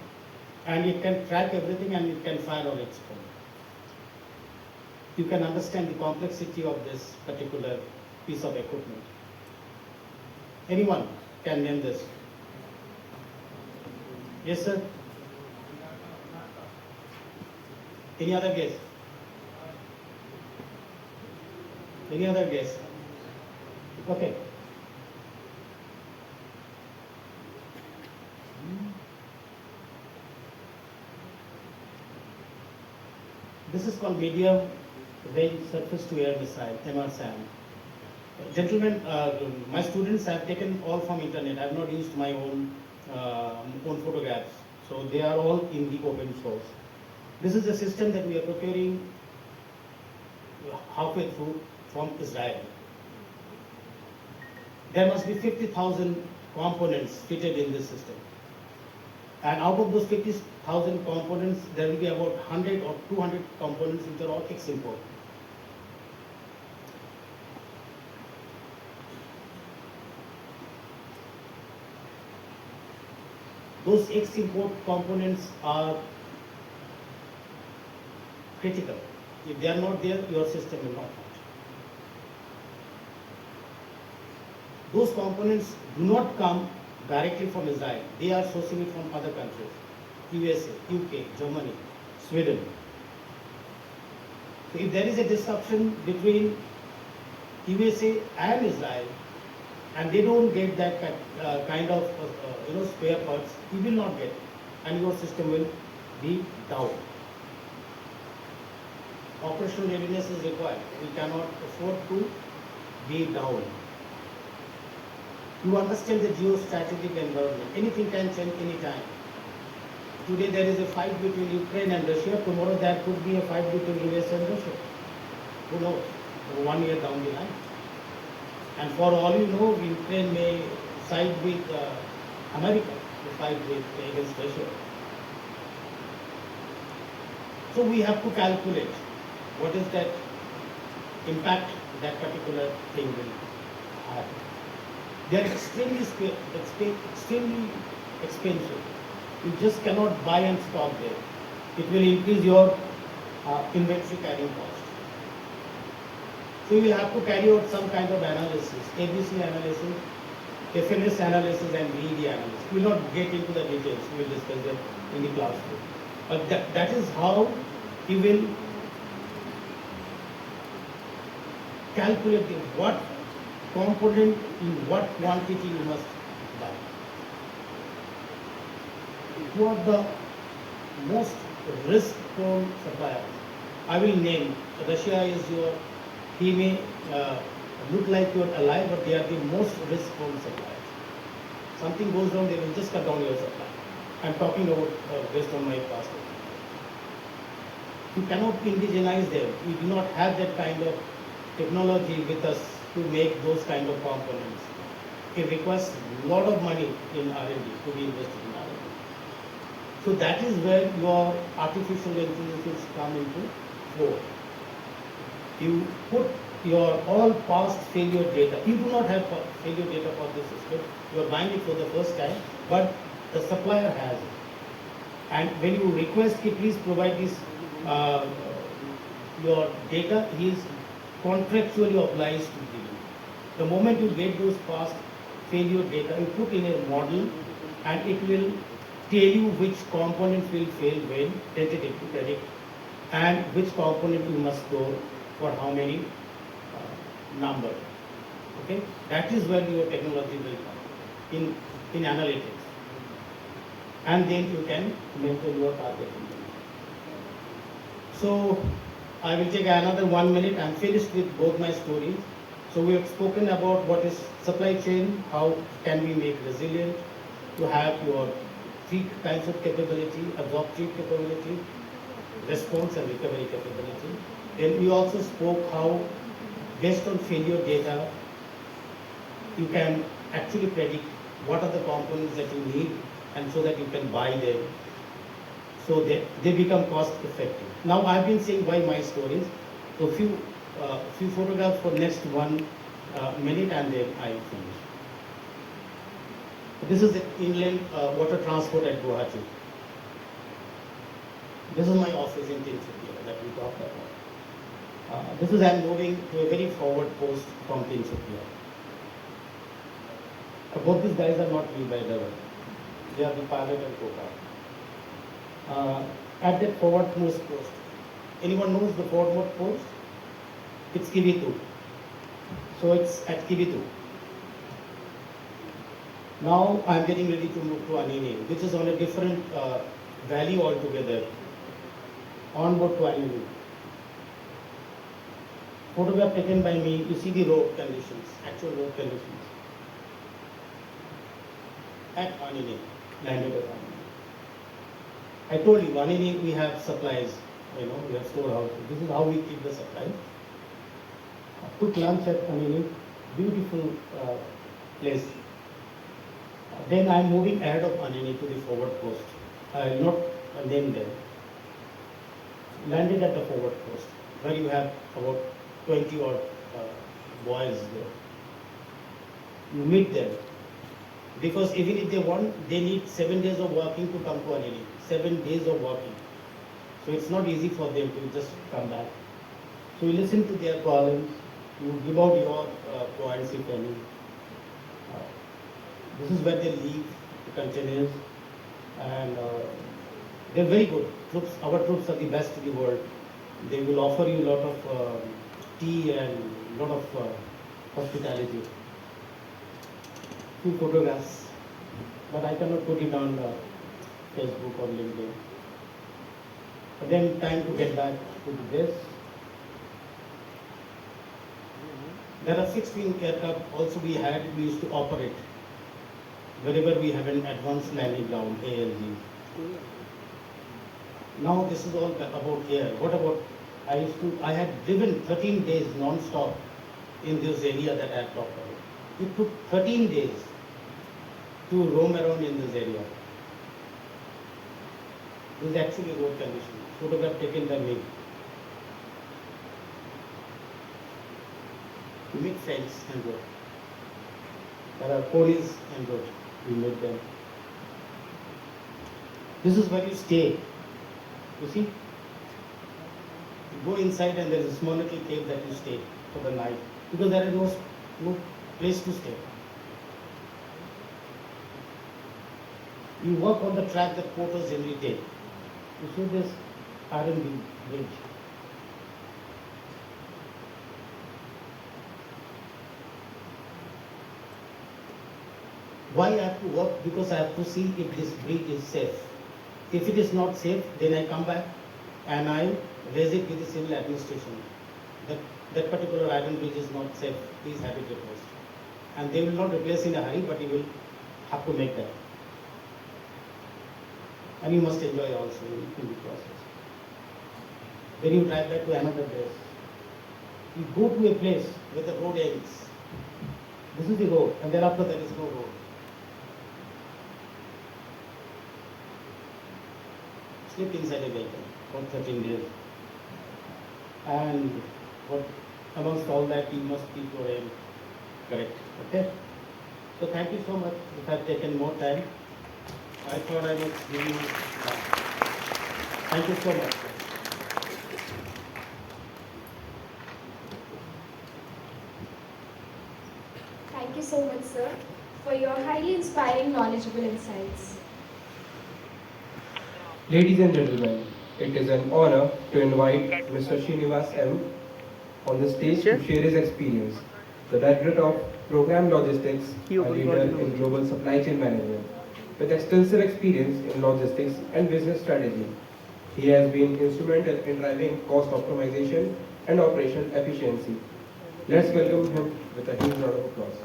[SPEAKER 2] and it can track everything and it can fire on its own. You can understand the complexity of this particular piece of equipment. Anyone can name this? Yes, sir? Any other guess? Any other guess? Okay. This is called medium range surface to air missile, MRSAM. Gentlemen, my students have taken all from internet. I have not used my own photographs. So they are all in the open source. This is a system that we are procuring halfway through from Israel. There must be 50,000 components fitted in this system. And out of those 50,000 components, there will be about 100 or 200 components which are all ex-import. Those ex-import components are critical. If they are not there, your system will not function. Those components do not come directly from Israel. They are sourcing it from other countries, USA, UK, Germany, Sweden. So if there is a disruption between USA and Israel, and they don't get that kind of spare parts, you will not get, and your system will be down. Operational readiness is required. We cannot afford to be down. You understand the geostrategic environment. Anything can change anytime. Today there is a fight between Ukraine and Russia. Tomorrow there could be a fight between US and Russia. Who knows? 1 year down the line. And for all you know, Ukraine may side with America to fight against Russia. So we have to calculate what is that impact that particular thing will have. They are extremely expensive. You just cannot buy and stock there. It will increase your inventory carrying cost. So you will have to carry out some kind of analysis, ABC analysis, FNS analysis, and VED analysis. We will not get into the details. We will discuss that in the classroom. But that is how you will calculate what component in what quantity you must buy. Who are the most risk-prone suppliers? I will name. Russia is he may look like your ally, but they are the most risk-prone suppliers. Something goes wrong, they will just cut down your supply. I am talking about based on my past. You cannot indigenize them. We do not have that kind of technology with us to make those kind of components. It requires a lot of money in R&D to be invested in R&D. So that is where your artificial intelligence come into fore. You put your all past failure data. You do not have failure data for this system. You are buying it for the first time, but the supplier has it. And when you request, please provide this your data, he is contractually applies to you. The moment you get those past failure data, you put in a model and it will tell you which components will fail when, tentative to predict, and which component you must store for how many number. Okay, that is where your technology will come in analytics, and then you can measure your target. So I will take another 1 minute. I'm finished with both my stories. So we have spoken about what is supply chain, how can we make resilient, to have your three kinds of capability, absorptive capability, response and recovery capability. Then we also spoke how, based on failure data, you can actually predict what are the components that you need, and so that you can buy them, so they become cost effective. Now I've been saying why my stories. So few photographs for next 1 minute, and then I finish. This is the inland water transport at Guwahati. This is my office in Tinsukia that we talked about. This is I'm moving to a very forward post from Tinsukia. Both these guys are not me, by the way. They are the pilot and co-pilot. At that forwardmost post, anyone knows the forwardmost post? It's Kibitu. So it's at Kibitu. Now I'm getting ready to move to Anini, which is on a different valley altogether, onboard to Anini. Photograph taken by me, you see the road conditions, actual road conditions. At Anini, landed at Anini. I told you, Anini we have supplies, we have storehouses. This is how we keep the supplies. Took lunch at Anini, beautiful place. Then I'm moving ahead of Anini to the forward post. I will not name them. Landed at the forward post, where you have about 20 odd boys there. You meet them. Because even if they want, they need 7 days of walking to come to Anini. 7 days of walking. So it's not easy for them to just come back. So you listen to their problems, you give out your points if any. This is where they leave the containers, and they're very good. Our troops are the best in the world. They will offer you a lot of tea and a lot of hospitality. Few photographs, but I cannot put it on Facebook or LinkedIn. But then time to get back to this. There are 16 aircraft also we used to operate wherever we have an advanced landing ground, ALG. Now this is all about air. What about, I had driven 13 days non-stop in this area that I have talked about. It took 13 days to roam around in this area. This is actually road condition. Photograph taken by me. We meet friends and road. There are police and road. We meet them. This is where you stay. You see? You go inside and there is a small little cave that you stay for the night, because there is no place to stay. You walk on the track that porters generally take. You see this iron bridge. Why I have to work? Because I have to see if this bridge is safe. If it is not safe, then I come back and I raise it with the civil administration. That particular iron bridge is not safe. Please have it replaced. And they will not replace in a hurry, but you will have to make that. And you must enjoy also in the process. Then you drive back to another place. You go to a place where the road ends. This is the road, and thereafter there is no road. Sleep inside a vehicle for 13 days. And amongst all that, you must keep your aim correct. Okay? So thank you so much. If I have taken more time, I thought I would give you. Thank you so much.
[SPEAKER 4] sir, for your highly inspiring, knowledgeable insights.
[SPEAKER 5] Ladies and gentlemen, it is an honor to invite Mr. Srinivas M on the stage to share his experience. The Director of Procam Logistics, a leader in global supply chain management, with extensive experience in logistics and business strategy. He has been instrumental in driving cost optimization and operational efficiency. Let's welcome him with a huge round of applause.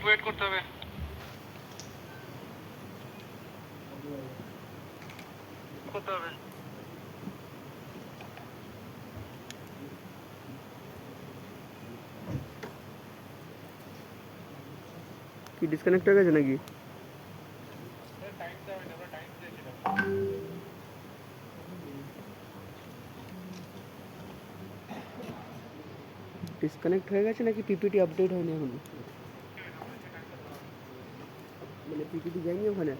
[SPEAKER 1] Wait করতে হবে
[SPEAKER 3] কি disconnect হয়ে গেছে নাকি? Disconnect হয়ে গেছে নাকি PPT update হয়নি এখনো? মানে পিপিটি যায়নি ওখানে?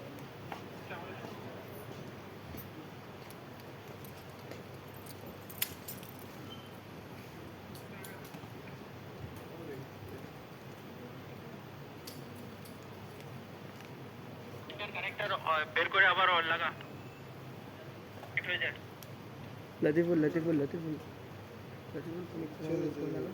[SPEAKER 1] বের করে আবার অন লাগা ঠিক হয়ে যায়
[SPEAKER 3] লতিফুল connect করা লাগা।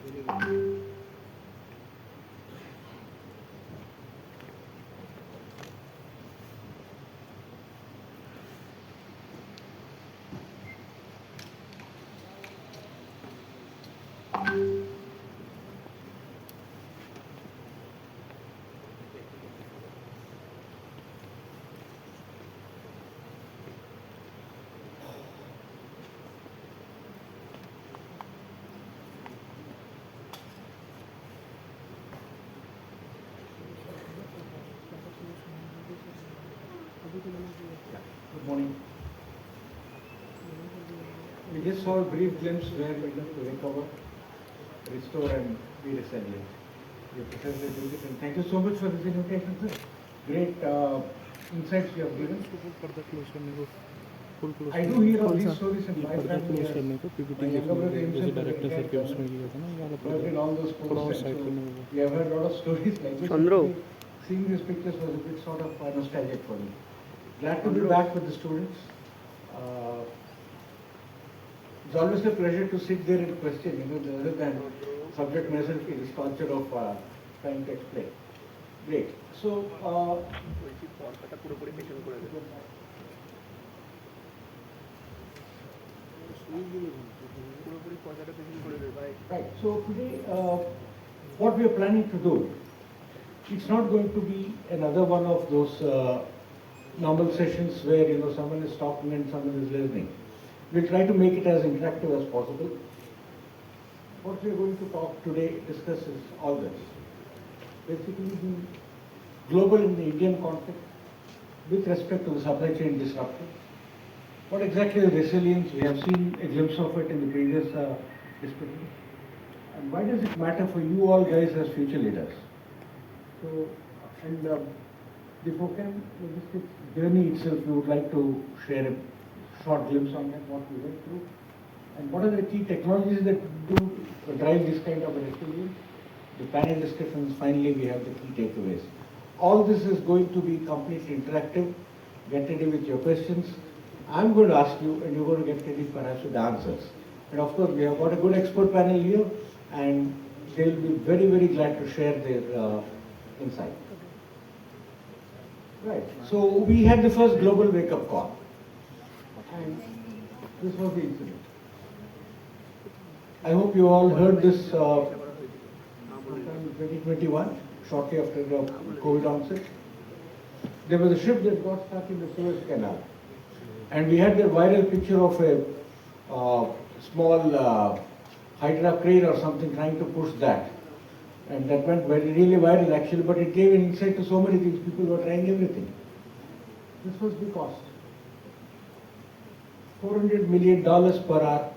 [SPEAKER 8] Good morning. We just saw a brief glimpse where we have to recover, restore and be resilient. You presented this and thank you so much for this invitation, sir. Great insights you have given. I do hear of these stories in my family. My younger brother himself worked in all those posts. We have heard a lot of stories like this.
[SPEAKER 3] Chandro.
[SPEAKER 8] Seeing these pictures was a bit sort of nostalgic for me. Glad to be back with the students. It's always a pleasure to sit there and question, other than subject matter is culture of trying to explain. Great. So, right. So today, what we are planning to do, it's not going to be another one of those normal sessions where someone is talking and someone is listening. We'll try to make it as interactive as possible. What we are going to talk today, discuss is all this. Basically, the global and the Indian context with respect to the supply chain disruption. What exactly is resilience? We have seen a glimpse of it in the previous discussion. And why does it matter for you all guys as future leaders? So, and the Procam Logistics journey itself, we would like to share a short glimpse on that, what we went through, and what are the key technologies that do drive this kind of a resilience. The panel discussions, finally we have the key takeaways. All this is going to be completely interactive. Get ready with your questions. I'm going to ask you, and you're going to get ready perhaps with the answers. And of course, we have got a good expert panel here, and they'll be very, very glad to share their insight. Right. So we had the first global wake-up call, and this was the incident. I hope you all heard this sometime in 2021, shortly after the COVID onset. There was a ship that got stuck in the Suez Canal, and we had the viral picture of a small hydra crane or something trying to push that. And that went really viral actually, but it gave an insight to so many things. People were trying everything. This was the cost. $400 million per hour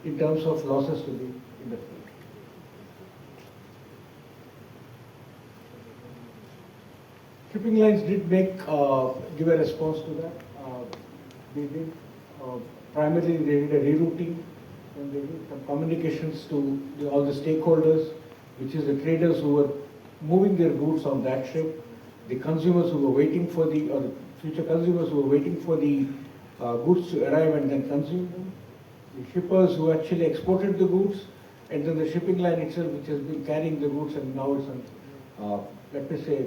[SPEAKER 8] in terms of losses to the industry. Shipping lines did give a response to that. They did, primarily they did a rerouting, and they did some communications to all the stakeholders, which is the traders who were moving their goods on that ship, the consumers who were waiting for or the future consumers who were waiting for the goods to arrive and then consume them, the shippers who actually exported the goods, and then the shipping line itself, which has been carrying the goods and now it's on, let me say,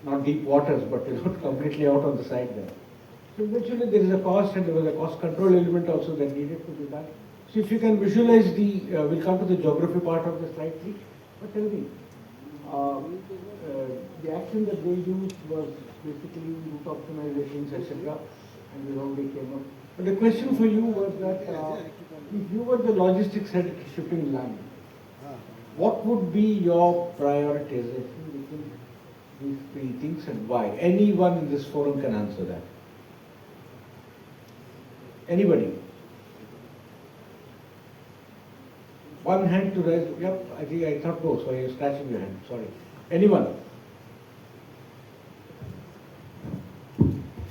[SPEAKER 8] not deep waters, but completely out on the side there. So eventually there is a cost, and there was a cost control element also that needed to be done. So if you can visualize we'll come to the geography part of the slide, please. But tell me, the action that they used was basically route optimizations, etc. And we already came up. But the question for you was that if you were the logistics head at shipping line, what would be your prioritization between these three things and why? Anyone in this forum can answer that. Anybody? One hand to raise. Yep, I thought no, so you're scratching your hand. Sorry. Anyone?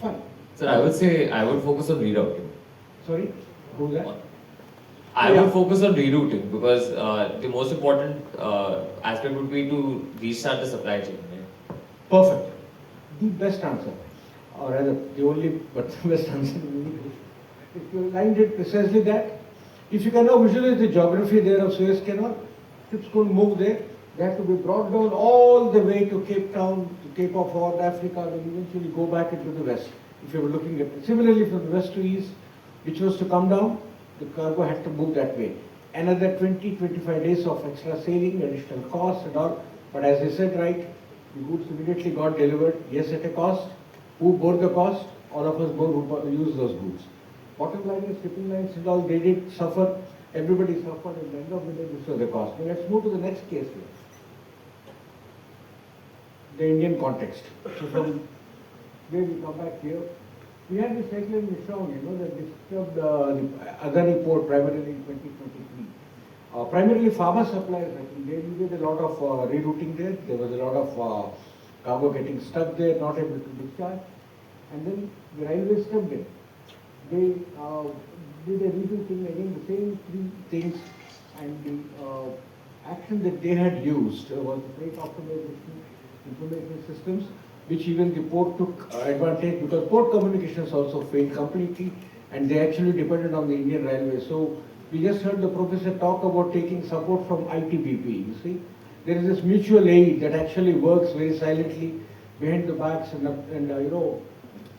[SPEAKER 8] Fine.
[SPEAKER 9] Sir, I would say I would focus on rerouting.
[SPEAKER 8] Sorry? Who's that?
[SPEAKER 9] I would focus on rerouting because the most important aspect would be to restart the supply chain. Right?
[SPEAKER 8] Perfect. The best answer. Or rather, the only but the best answer. If your line did precisely that, if you can now visualize the geography there of Suez Canal, ships couldn't move there. They have to be brought down all the way to Cape Town, to Cape of Horn, Africa, and eventually go back into the west. If you were looking at it. Similarly, from the west to east, which was to come down, the cargo had to move that way. Another 20-25 days of extra sailing, additional costs and all. But as I said, right, the goods immediately got delivered, yes, at a cost. Who bore the cost? All of us bore who used those goods. Bottom line is shipping lines and all, they did suffer. Everybody suffered, and at the end of the day, this was the cost. Now let's move to the next case here. The Indian context. So from where we come back here, we had this cyclone Nishon, that disturbed the Adani port primarily in 2023. Primarily farmer suppliers, I think they needed a lot of rerouting there. There was a lot of cargo getting stuck there, not able to discharge. And then the railways stepped in. They did a rerouting, again the same three things, and the action that they had used was the freight optimization information systems, which even the port took advantage, because port communications also failed completely, and they actually depended on the Indian Railways. So we just heard the professor talk about taking support from ITBP. You see, there is this mutual aid that actually works very silently behind the backs, and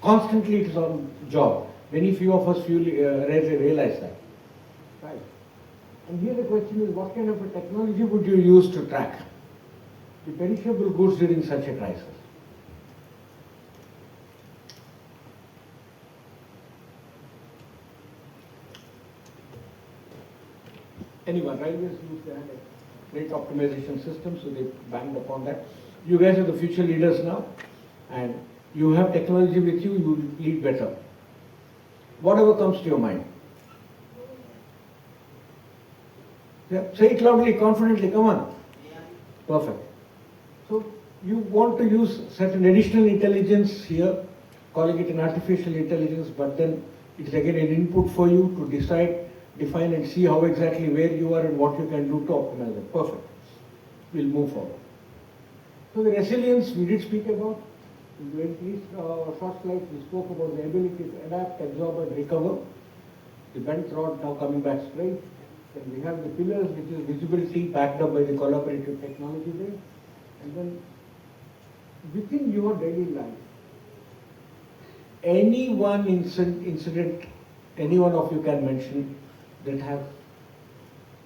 [SPEAKER 8] constantly it is on job. Many few of us rarely realize that. Right. And here the question is, what kind of a technology would you use to track the perishable goods during such a crisis? Anyone? Railways use their rate optimization system, so they banged upon that. You guys are the future leaders now, and you have technology with you, you will lead better. Whatever comes to your mind. Yeah, say it loudly, confidently, come on. Perfect. So you want to use certain additional intelligence here, calling it an artificial intelligence, but then it's again an input for you to decide, define and see how exactly where you are and what you can do to optimize it. Perfect. We'll move forward. So the resilience we did speak about. In the very short slides, we spoke about the ability to adapt, absorb and recover. The bent rod now coming back straight. Then we have the pillars, which is visibility backed up by the collaborative technology there. And then within your daily life, any one incident, any one of you can mention that have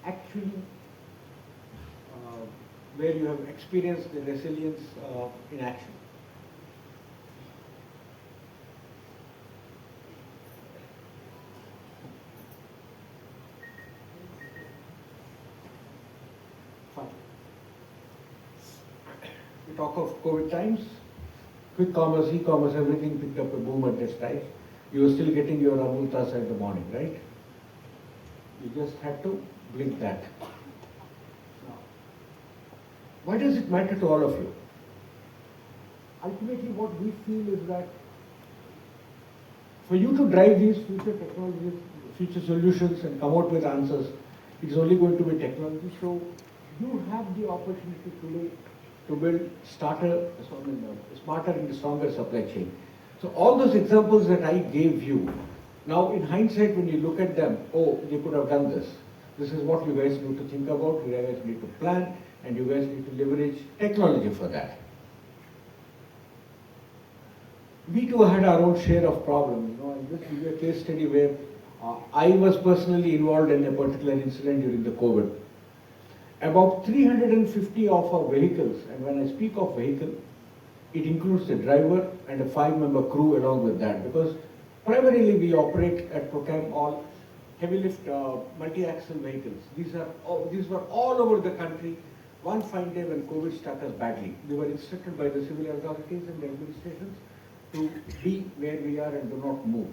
[SPEAKER 8] actually where you have experienced the resilience in action. you talk of COVID times, quick commerce, e-commerce, everything picked up a boom at this time. You were still getting your amultas in the morning, right? You just had to blink that. Now, why does it matter to all of you? Ultimately, what we feel is that for you to drive these future technologies, future solutions and come out with answers, it's only going to be technology. So you have the opportunity today to build smarter and stronger supply chain. So all those examples that I gave you, now in hindsight when you look at them, oh, they could have done this. This is what you guys need to think about, you guys need to plan, and you guys need to leverage technology for that. We too had our own share of problems. I'll just give you a case study where I was personally involved in a particular incident during the COVID. About 350 of our vehicles, and when I speak of vehicle, it includes the driver and a 5-member crew along with that, because primarily we operate at Procam all heavy lift multi-axle vehicles. These were all over the country. One fine day when COVID struck us badly, we were instructed by the civil authorities and the administrations to be where we are and do not move.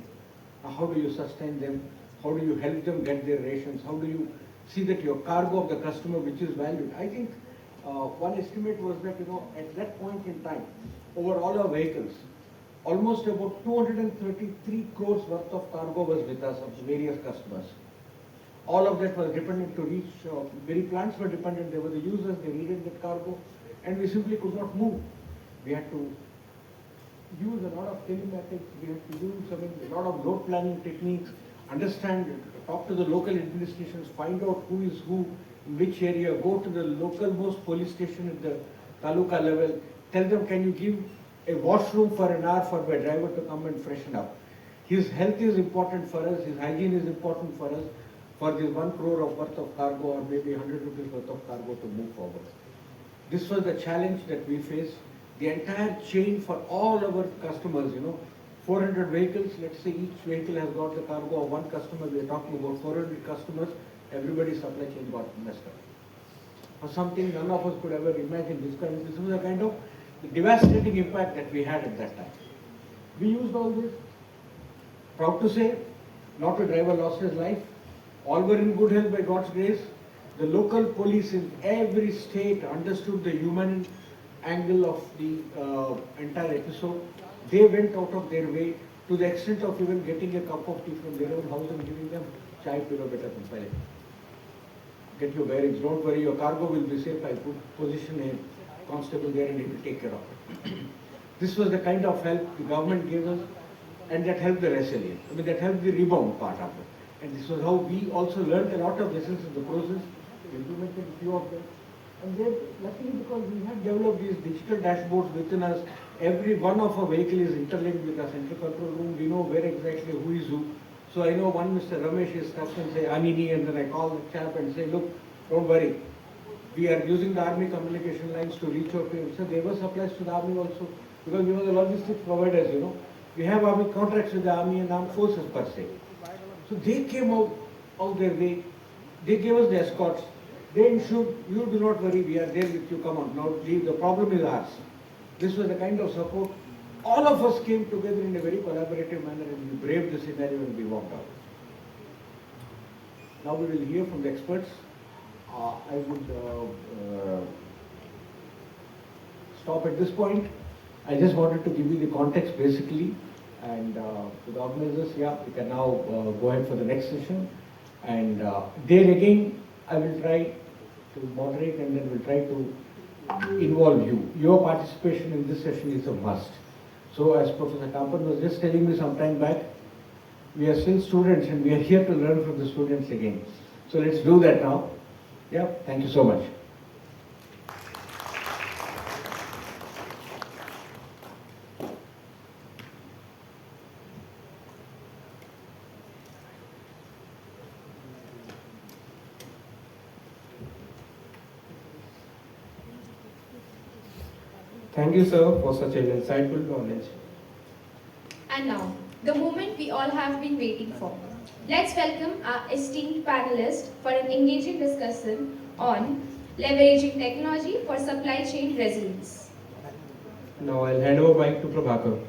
[SPEAKER 8] Now, how do you sustain them? How do you help them get their rations? How do you see that your cargo of the customer, which is valued? I think one estimate was that, at that point in time, over all our vehicles, almost about 233 crores worth of cargo was with us of various customers. All of that was dependent to reach, very plants were dependent, they were the users, they needed that cargo, and we simply could not move. We had to use a lot of telematics, we had to use a lot of load planning techniques, understand, talk to the local administrations, find out who is who, in which area, go to the local most police station at the taluka level, tell them, can you give a washroom for an hour for my driver to come and freshen up. His health is important for us, his hygiene is important for us, for this 1 crore of worth of cargo or maybe 100 rupees worth of cargo to move forward. This was the challenge that we faced. The entire chain for all our customers, 400 vehicles, let's say each vehicle has got the cargo of one customer, we are talking about 400 customers, everybody's supply chain got messed up. For something none of us could ever imagine, this was a kind of devastating impact that we had at that time. We used all this, proud to say, not a driver lost his life, all were in good health by God's grace. The local police in every state understood the human angle of the entire episode. They went out of their way to the extent of even getting a cup of tea from their own house and giving them chai piro beta tum. Get your bearings, don't worry, your cargo will be safe. I put position a constable there and he will take care of it. This was the kind of help the government gave us, and that helped the resilience. That helped the rebound part of it. And this was how we also learned a lot of lessons in the process, implemented a few of them. And then, luckily, because we have developed these digital dashboards within us, every one of our vehicle is interlinked with our central control room. We know where exactly who is who. So I know one Mr. Ramesh is stuck and say Anini, and then I call the chap and say, look, don't worry. We are using the army communication lines to reach out to him. So there were supplies to the army also, because we were the logistics providers, We have army contracts with the army and armed forces per se. So they came out their way. They gave us the escorts. They ensured, you do not worry, we are there with you, come on, now the problem is ours. This was the kind of support. All of us came together in a very collaborative manner and we braved the scenario and we walked out. Now we will hear from the experts. I would stop at this point. I just wanted to give you the context basically, and to the organizers, we can now go ahead for the next session. And there again, I will try to moderate and then we'll try to involve you. Your participation in this session is a must. So as Professor Kampan was just telling me some time back, we are still students and we are here to learn from the students again. So let's do that now. Thank you so much.
[SPEAKER 5] Thank you, sir, for such an insightful knowledge.
[SPEAKER 4] And now, the moment we all have been waiting for. Let's welcome our esteemed panelists for an engaging discussion on leveraging technology for supply chain resilience.
[SPEAKER 5] Now I'll hand over mic to Prabhakar.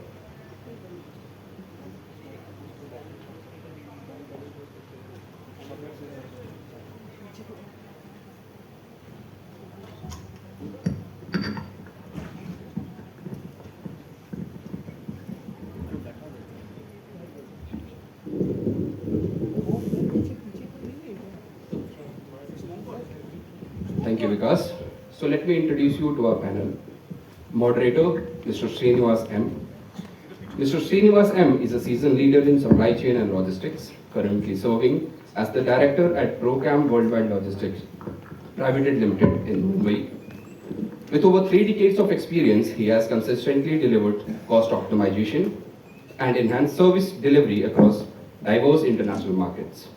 [SPEAKER 10] Thank you, Vikas. So let me introduce you to our panel. Moderator, Mr. Srinivas M. Mr. Srinivas M is a seasoned leader in supply chain and logistics, currently serving as the director at Procam Worldwide Logistics Private Limited in Mumbai. With over 3 decades of experience, he has consistently delivered cost optimization and enhanced service delivery across diverse international markets.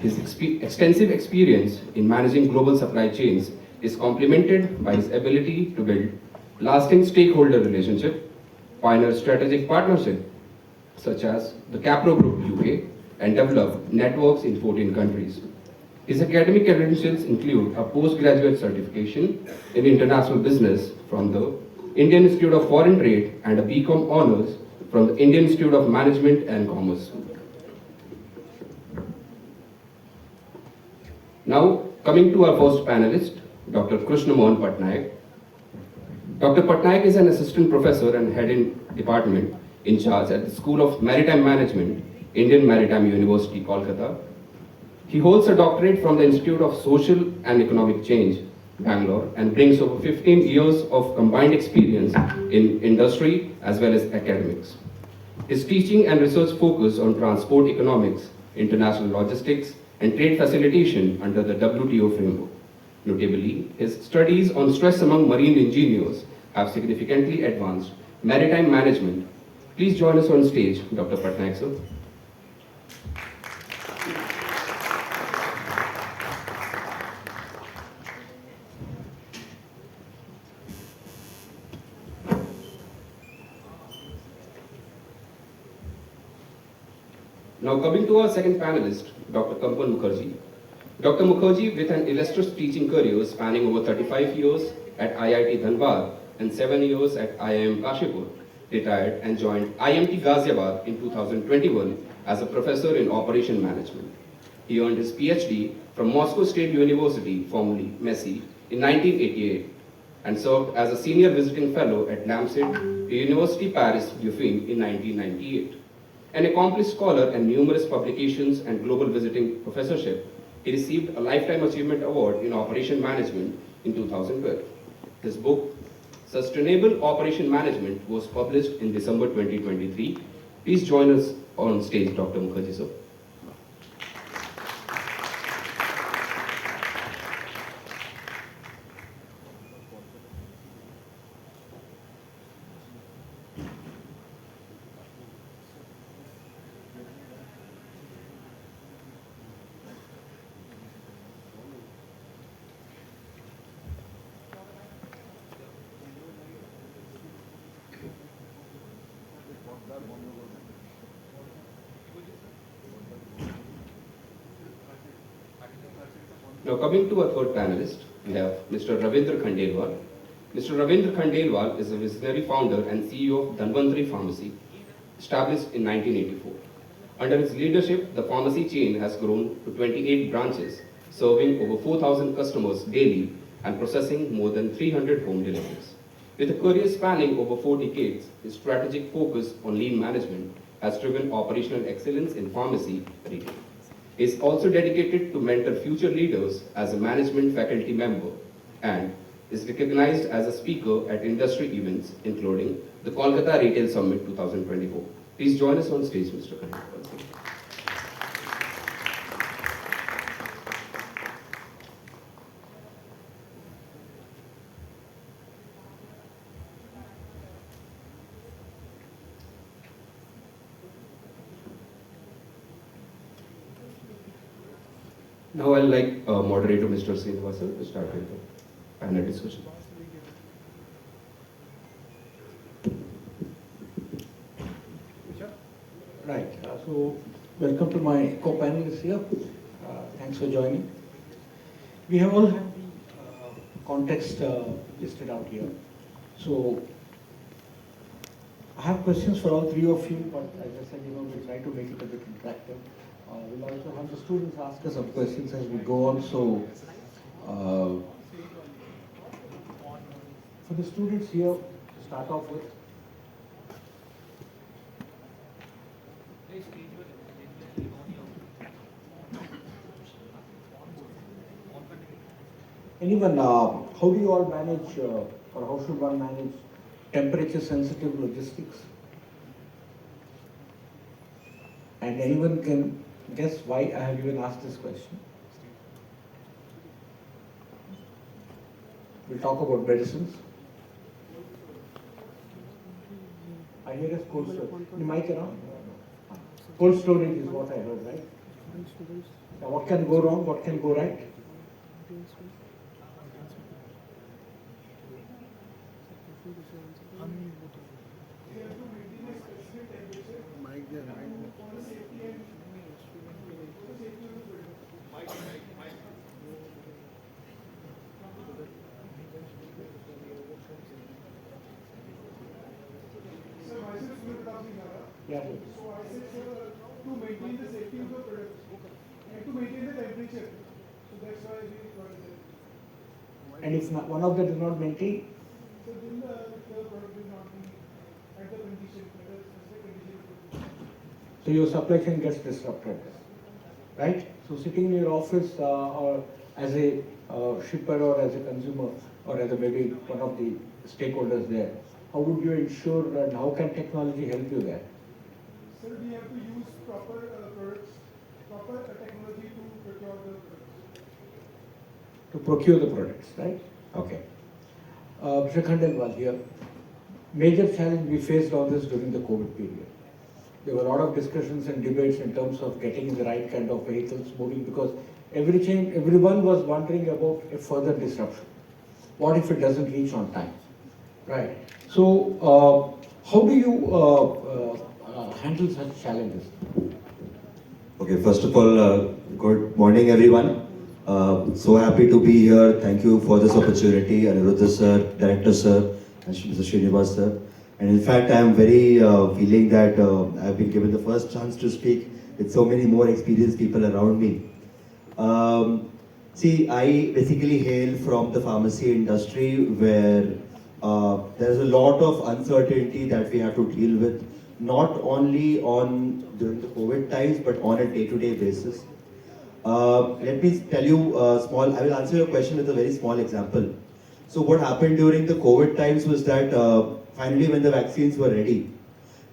[SPEAKER 10] His extensive experience in managing global supply chains is complemented by his ability to build lasting stakeholder relationship, pioneer strategic partnership such as the Capro Group UK, and develop networks in 14 countries. His academic credentials include a postgraduate certification in international business from the Indian Institute of Foreign Trade and a BCom honors from the Indian Institute of Management and Commerce. Now, coming to our first panelist, Dr. M Pattanaik. Dr. Pattanaik is an assistant professor and head in department in charge at the School of Maritime Management, Indian Maritime University, Kolkata. He holds a doctorate from the Institute of Social and Economic Change, Bangalore, and brings over 15 years of combined experience in industry as well as academics. His teaching and research focus on transport economics, international logistics, and trade facilitation under the WTO framework. Notably, his studies on stress among marine engineers have significantly advanced maritime management. Please join us on stage, Dr. Pattanaik, sir. Now coming to our second panelist, Dr. Kampan Mukherjee. Dr. Mukherjee, with an illustrious teaching career spanning over 35 years at IIT Dhanbad and 7 years at IIM Kashipur, retired and joined IMT Ghaziabad in 2021 as a professor in operation management. He earned his PhD from Moscow State University, formerly MESI, in 1988 and served as a senior visiting fellow at LAMSIT, University Paris Dauphine in 1998. An accomplished scholar and numerous publications and global visiting professorship, he received a Lifetime Achievement Award in Operation Management in 2012. His book, Sustainable Operation Management, was published in December 2023. Please join us on stage, Dr. Mukherjee, sir. Now coming to our third panelist, we have Mr. Ravindra Khandelwal. Mr. Ravindra Khandelwal is a visionary founder and CEO of Dhanvantari Pharmacy, established in 1984. Under his leadership, the pharmacy chain has grown to 28 branches, serving over 4,000 customers daily and processing more than 300 home deliveries. With a career spanning over 4 decades, his strategic focus on lean management has driven operational excellence in pharmacy retail. He is also dedicated to mentor future leaders as a management faculty member and is recognized as a speaker at industry events, including the Kolkata Retail Summit 2024. Please join us on stage, Mr. Khandelwal. Now I'd like moderator Mr. Srinivas to start with the panel discussion.
[SPEAKER 8] Right. So welcome to my co-panelists here. Thanks for joining. We have all had the context listed out here. So I have questions for all three of you, but as I said, we'll try to make it a bit interactive. We'll also have the students ask us some questions as we go on. So, for the students here, to start off with. Anyone, how do you all manage, or how should one manage temperature sensitive logistics? And anyone can guess why I have even asked this question? We'll talk about medicines. I hear a cold storage. The mic around? Cold storage is what I heard, right? Now what can go wrong? What can go right? Yeah.
[SPEAKER 11] So I said, sir, to maintain the safety of the product and to maintain the temperature. So that's why we got it.
[SPEAKER 8] And if not, one of them does not maintain?
[SPEAKER 11] So then the product will not be at the condition, at the specific condition.
[SPEAKER 8] So your supply chain gets disrupted, right? So sitting in your office or as a shipper or as a consumer or as a maybe one of the stakeholders there, how would you ensure and how can technology help you there?
[SPEAKER 11] Sir, we have to use proper products, proper technology to procure the products.
[SPEAKER 8] To procure the products, right? Okay. Mr. Khandelwal here. Major challenge we faced on this during the COVID period. There were a lot of discussions and debates in terms of getting the right kind of vehicles moving because everyone was wondering about a further disruption. What if it doesn't reach on time? Right. So, how do you handle such challenges?
[SPEAKER 12] Okay, first of all, good morning everyone. So happy to be here. Thank you for this opportunity, Ravindra sir, Director sir, and Mr. Srinivas sir. And in fact, I am very feeling that I've been given the first chance to speak with so many more experienced people around me. See, I basically hail from the pharmacy industry where there's a lot of uncertainty that we have to deal with, not only during the COVID times, but on a day-to-day basis. Let me tell you I will answer your question with a very small example. So what happened during the COVID times was that finally when the vaccines were ready,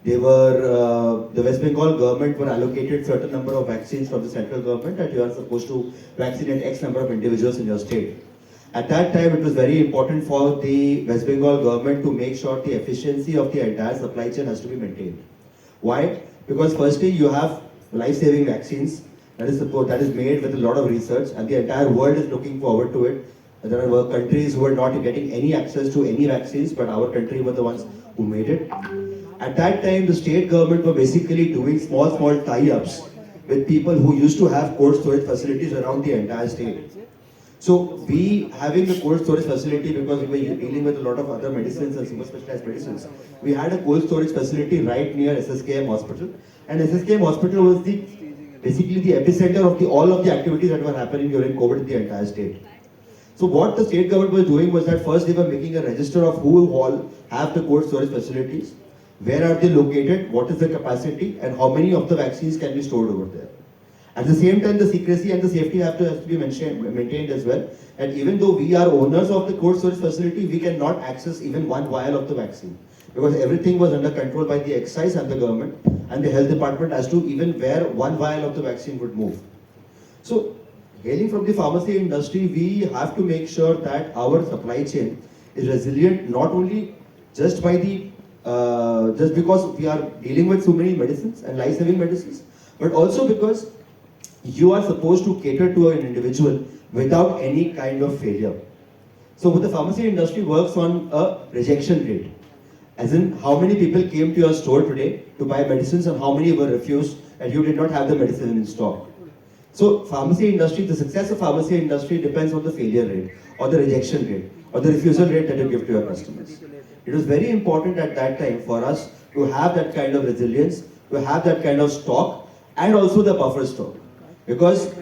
[SPEAKER 12] the West Bengal government were allocated certain number of vaccines from the central government that you are supposed to vaccinate X number of individuals in your state. At that time, it was very important for the West Bengal government to make sure the efficiency of the entire supply chain has to be maintained. Why? Because firstly, you have life-saving vaccines that is made with a lot of research, and the entire world is looking forward to it. There were countries who were not getting any access to any vaccines, but our country were the ones who made it. At that time, the state government were basically doing small tie-ups with people who used to have cold storage facilities around the entire state. So we having the cold storage facility, because we were dealing with a lot of other medicines and super specialized medicines, we had a cold storage facility right near SSKM hospital, and SSKM hospital was basically the epicenter of all of the activities that were happening during COVID in the entire state. So what the state government was doing was that first they were making a register of who all have the cold storage facilities, where are they located, what is the capacity, and how many of the vaccines can be stored over there. At the same time, the secrecy and the safety has to be maintained as well. And even though we are owners of the cold storage facility, we cannot access even one vial of the vaccine, because everything was under control by the excise and the government and the health department as to even where one vial of the vaccine would move. So, hailing from the pharmacy industry, we have to make sure that our supply chain is resilient, not only just because we are dealing with so many medicines and life-saving medicines, but also because you are supposed to cater to an individual without any kind of failure. So the pharmacy industry works on a rejection rate, as in how many people came to your store today to buy medicines and how many were refused and you did not have the medicine in stock. So pharmacy industry, the success of pharmacy industry depends on the failure rate or the rejection rate. or the refusal rate that you give to your customers. It was very important at that time for us to have that kind of resilience, to have that kind of stock, and also the buffer stock. Because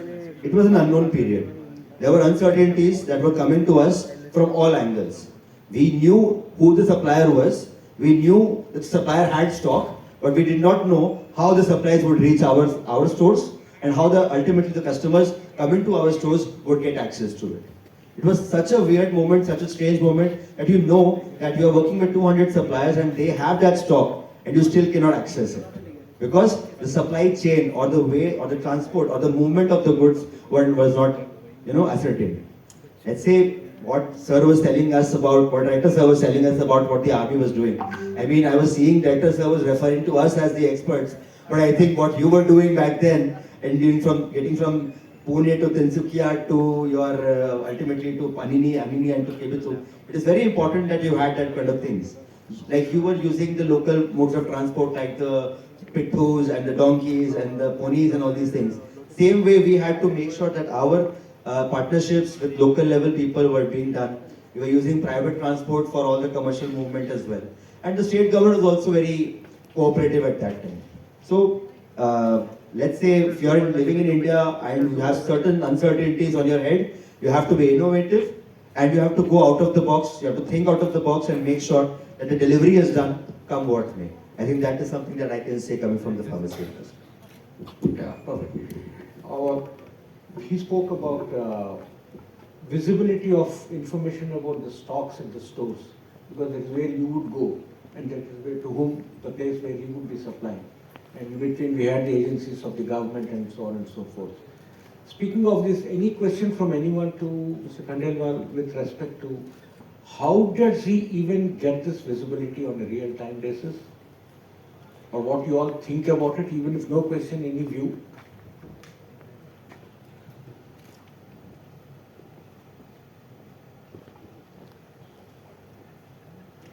[SPEAKER 12] it was an unknown period. There were uncertainties that were coming to us from all angles. We knew who the supplier was, we knew that the supplier had stock, but we did not know how the supplies would reach our stores and how ultimately the customers coming to our stores would get access to it. It was such a weird moment, such a strange moment that you know that you are working with 200 suppliers and they have that stock and you still cannot access it. Because the supply chain or the way or the transport or the movement of the goods was not, ascertained. Let's say what sir was telling us about, what director sir was telling us about what the army was doing. I mean, I was seeing director sir was referring to us as the experts, but I think what you were doing back then and getting from Pune to Tinsukia to your ultimately to Panini, Amini and to Kibitsu, it is very important that you had that kind of things. Like you were using the local modes of transport like the pittus and the donkeys and the ponies and all these things. Same way we had to make sure that our partnerships with local level people were being done. We were using private transport for all the commercial movement as well. And the state government was also very cooperative at that time. So let's say if you are living in India and you have certain uncertainties on your head, you have to be innovative and you have to go out of the box, you have to think out of the box and make sure that the delivery is done, come what may. I think that is something that I can say coming from the pharmacy industry.
[SPEAKER 8] Yeah, perfect. He spoke about visibility of information about the stocks in the stores, because that is where you would go and that is where to whom the place where you would be supplying. And in between we had the agencies of the government and so on and so forth. Speaking of this, any question from anyone to Mr. Khandelwal with respect to how does he even get this visibility on a real-time basis? Or what you all think about it, even if no question, any view?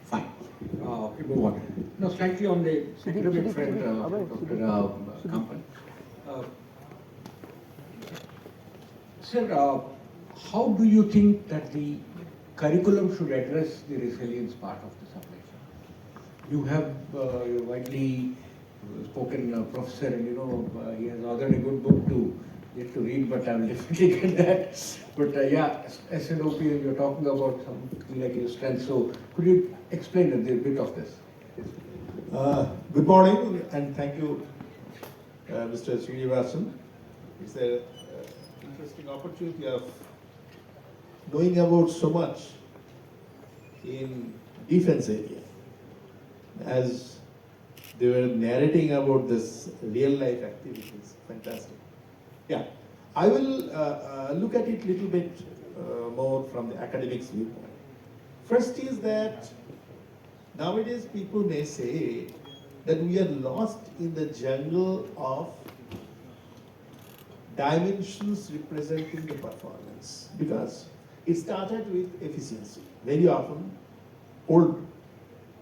[SPEAKER 8] Fine. We move on. Now, slightly on the academic front, Dr. Kampan. Sir, how do you think that the curriculum should address the resilience part of the supply chain? You have widely spoken professor, and he has authored a good book to get to read, but I will definitely get that. But yeah, SNOP, you're talking about something like your strength. So could you explain a bit of this?
[SPEAKER 13] Good morning and thank you, Mr. Srinivasan. It's an interesting opportunity of knowing about so much in defense area. As they were narrating about this real life activities, fantastic. Yeah, I will look at it a little bit more from the academics viewpoint. First is that nowadays people may say that we are lost in the jungle of dimensions representing the performance, because it started with efficiency. Very often, old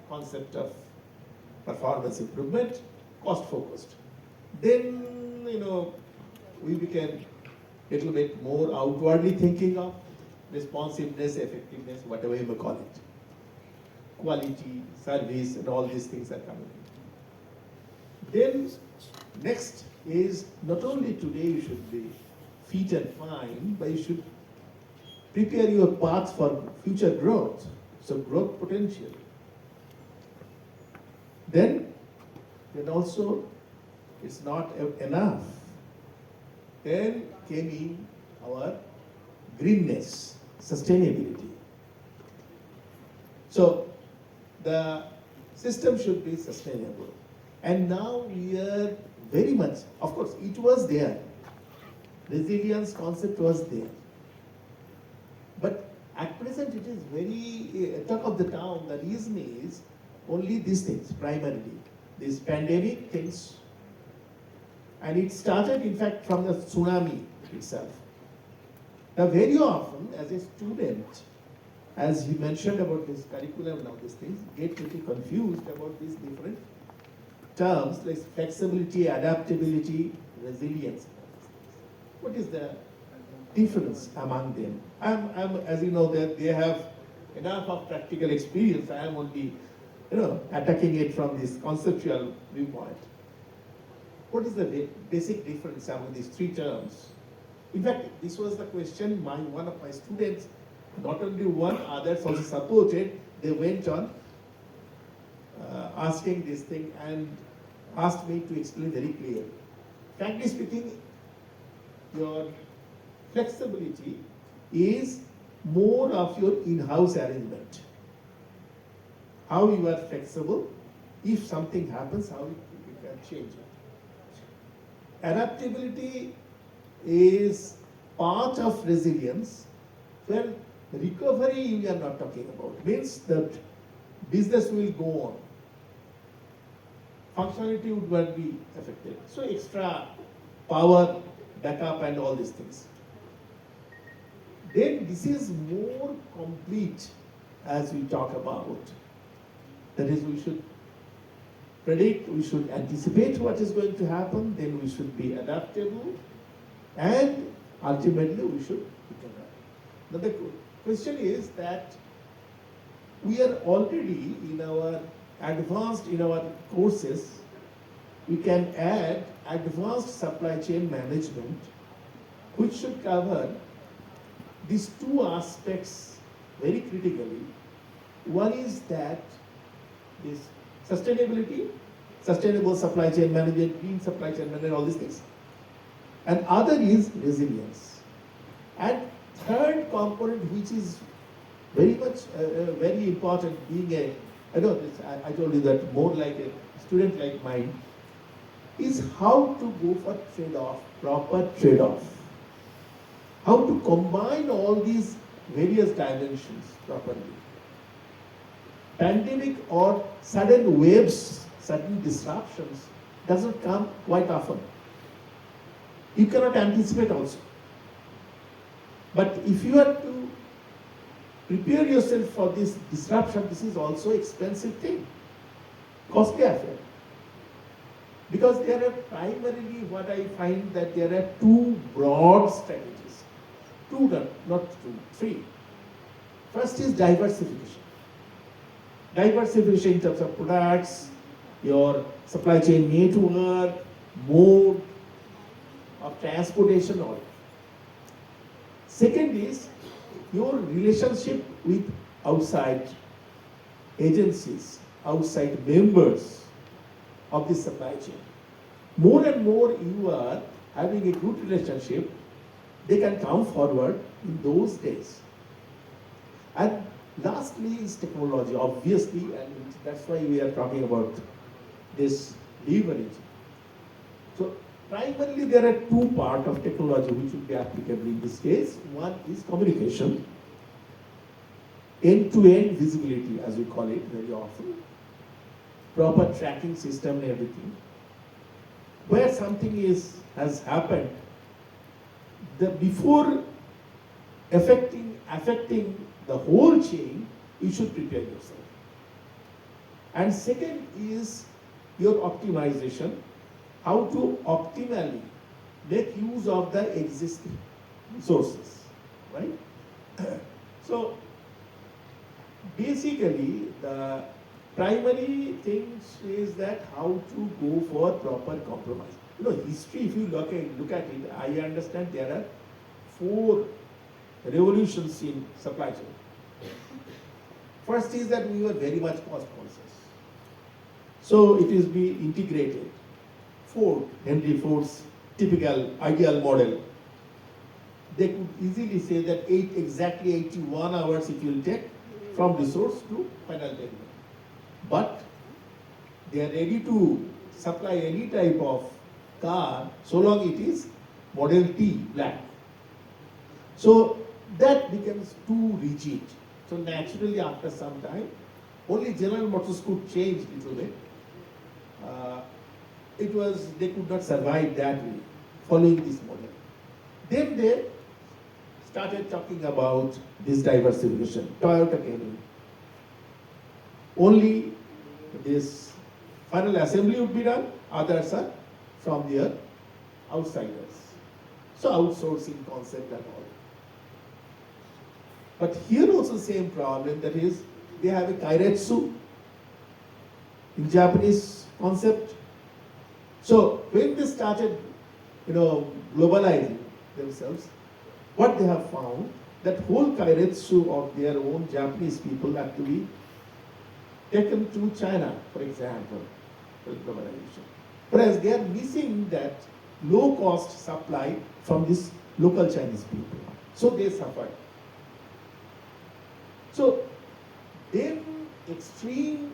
[SPEAKER 13] concept of performance improvement, cost focused. Then, we became a little bit more outwardly thinking of responsiveness, effectiveness, whatever you may call it. Quality, service, and all these things are coming in. Then, next is not only today you should be fit and fine, but you should prepare your path for future growth. So growth potential. Then also it's not enough. Then came in our greenness, sustainability. So the system should be sustainable. And now we are very much, of course, it was there. Resilience concept was there. But at present it is very talk of the town. The reason is only these things, primarily. These pandemic things. And it started, in fact, from the tsunami itself. Now, very often, as a student, as he mentioned about this curriculum and all these things, get little confused about these different terms like flexibility, adaptability, resilience. What is the difference among them? As you know, that they have enough of practical experience. I am only, attacking it from this conceptual viewpoint. What is the basic difference among these three terms? In fact, this was the question one of my students, not only one, others also supported. They went on asking this thing and asked me to explain very clearly. Frankly speaking, your flexibility is more of your in-house arrangement. How you are flexible, if something happens, how you can change it. Adaptability is part of resilience, where recovery we are not talking about. Means that business will go on. Functionality would not be affected. So extra power, backup and all these things. Then this is more complete as we talk about. That is, we should predict, we should anticipate what is going to happen, then we should be adaptable, and ultimately we should recover. Now the question is that we are already in our courses, we can add advanced supply chain management, which should cover these two aspects very critically. One is that this sustainability, sustainable supply chain management, green supply chain management, all these things. And other is resilience. And third component, which is very much very important, being I told you that more like a student like mine, is how to go for trade-off, proper trade-off. How to combine all these various dimensions properly. Pandemic or sudden waves, sudden disruptions doesn't come quite often. You cannot anticipate also. But if you are to prepare yourself for this disruption, this is also expensive thing, costly affair. Because there are primarily, what I find that there are two broad strategies. Two, not two, three. First is diversification. Diversification in terms of products, your supply chain network, mode of transportation, all. Second is your relationship with outside agencies, outside members of the supply chain. More and more you are having a good relationship, they can come forward in those days. And lastly is technology, obviously, and that's why we are talking about this leverage. So primarily there are two parts of technology which will be applicable in this case. One is communication, end-to-end visibility as we call it very often, proper tracking system and everything. Where something has happened, before affecting the whole chain, you should prepare yourself. And second is your optimization, how to optimally make use of the existing resources, right? So basically the primary things is that how to go for proper compromise. History, if you look at it, I understand there are 4 revolutions in supply chain. First is that we were very much cost conscious. So it is be integrated. Henry Ford's typical ideal model. They could easily say that exactly 81 hours it will take from resource to final delivery. But they are ready to supply any type of car so long it is Model T black. So that becomes too rigid. So naturally after some time, only General Motors could change a little bit. They could not survive that way, following this model. Then they started talking about this diversification. Toyota came in. Only this final assembly would be done, others are from their outsiders. So outsourcing concept and all. But here also same problem, that is, they have a kairetsu in Japanese concept. So when they started, globalizing themselves, what they have found, that whole kairetsu of their own Japanese people have to be taken to China, for example, for globalization. Whereas they are missing that low-cost supply from these local Chinese people. So they suffered. So then extreme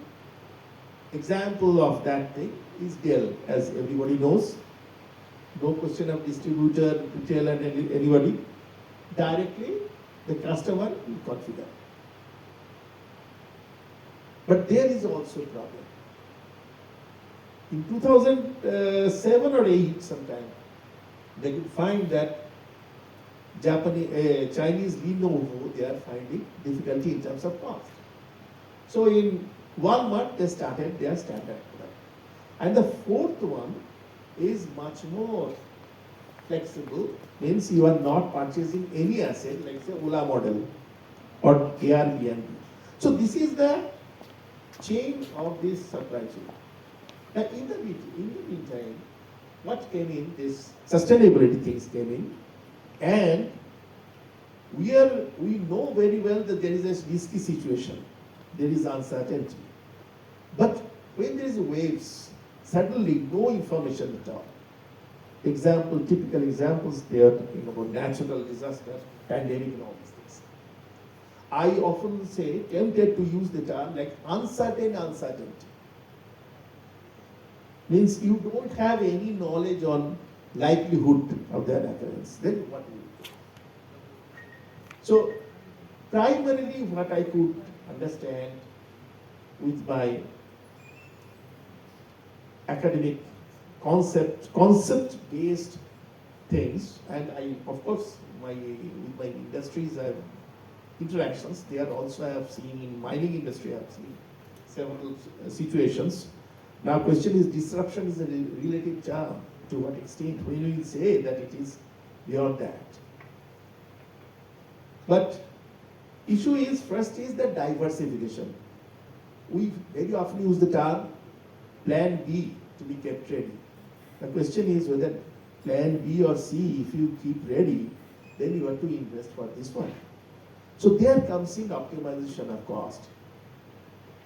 [SPEAKER 13] example of that thing is Dell, as everybody knows. No question of distributor, retailer, and anybody. Directly, the customer will configure. But there is also a problem. In 2007 or 8 sometime, they could find that Chinese Lenovo, they are finding difficulty in terms of cost. So in 1 month, they started their standard product. And the fourth one is much more flexible, means you are not purchasing any asset, like say Ola model or Airbnb. So this is the chain of this supply chain. Now in the meantime, what came in, this sustainability things came in, and we know very well that there is a risky situation, there is uncertainty. But when there is waves, suddenly no information at all. Typical examples, they are talking about natural disaster, pandemic and all these things. I often say, tempted to use the term like uncertainty. Means you don't have any knowledge on likelihood of their occurrence. Then what do you do? So primarily what I could understand with my academic concept-based things, and I, of course, with my industries I have interactions. There also I have seen in mining industry, I have seen several situations. Now question is, disruption is a relative term. To what extent? When we say that it is beyond that. But issue is, first is the diversification. We very often use the term plan B to be kept ready. The question is whether plan B or C, if you keep ready, then you have to invest for this one. So there comes in optimization of cost.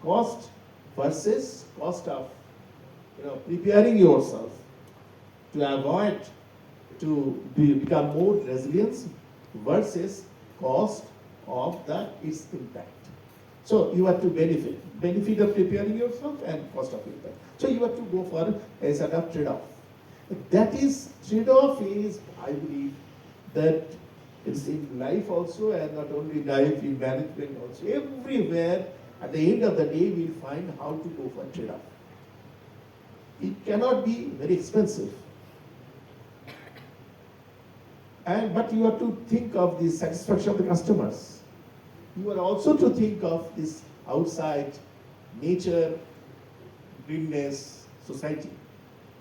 [SPEAKER 13] Cost versus cost of preparing yourself to avoid to become more resilient versus cost of its impact. So you have to benefit of preparing yourself and cost of impact. So you have to go for a sort of trade-off. Trade-off is, I believe, that it's in life also, and not only life, in management also. Everywhere, at the end of the day, we'll find how to go for trade-off. It cannot be very expensive. But you have to think of the satisfaction of the customers. You are also to think of this outside nature, greenness, society.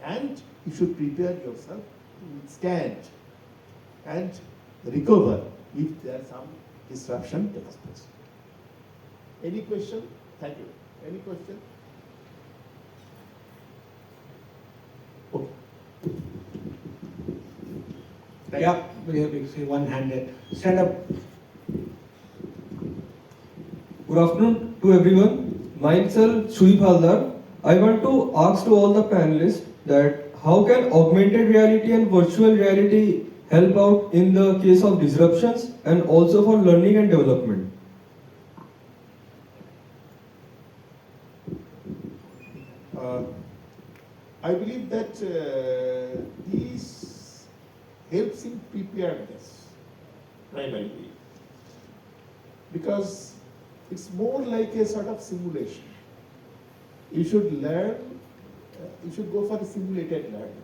[SPEAKER 13] And you should prepare yourself to withstand and recover if there is some disruption takes place. Any question? Thank you. Any question? Okay.
[SPEAKER 8] Yeah, we have to say one-handed. Stand up.
[SPEAKER 5] Good afternoon to everyone. Myself, Shui Phaldar. I want to ask to all the panelists that how can augmented reality and virtual reality help out in the case of disruptions and also for learning and development?
[SPEAKER 13] I believe that these helps in preparedness, primarily, because it's more like a sort of simulation. You should learn, you should go for a simulated learning.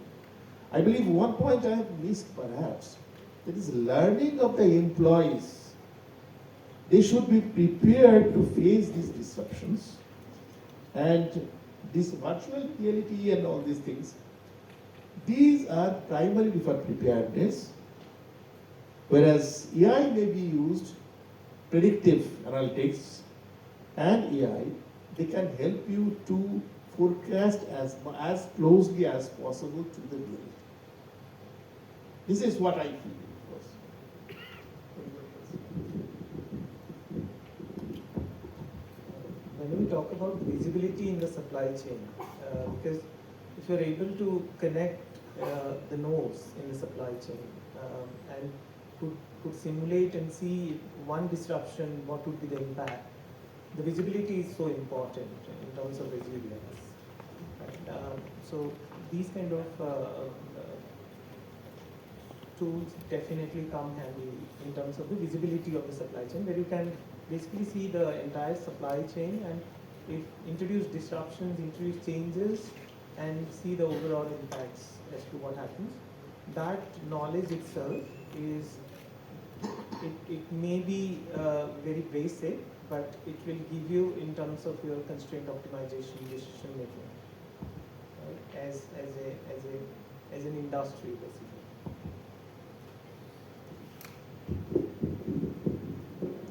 [SPEAKER 13] I believe one point I have missed perhaps, that is learning of the employees. They should be prepared to face these disruptions, and this virtual reality and all these things, these are primarily for preparedness, whereas AI may be used predictive analytics and AI, they can help you to forecast as closely as possible to the reality. This is what I feel.
[SPEAKER 14] When we talk about visibility in the supply chain, because if you're able to connect the nodes in the supply chain and could simulate and see one disruption, what would be the impact, the visibility is so important in terms of resilience. Right? So these kind of tools definitely come handy in terms of the visibility of the supply chain, where you can basically see the entire supply chain and if introduce disruptions, introduce changes, and see the overall impacts as to what happens. That knowledge itself is, it may be very basic, but it will give you in terms of your constraint optimization, decision making, right? As an industry basically.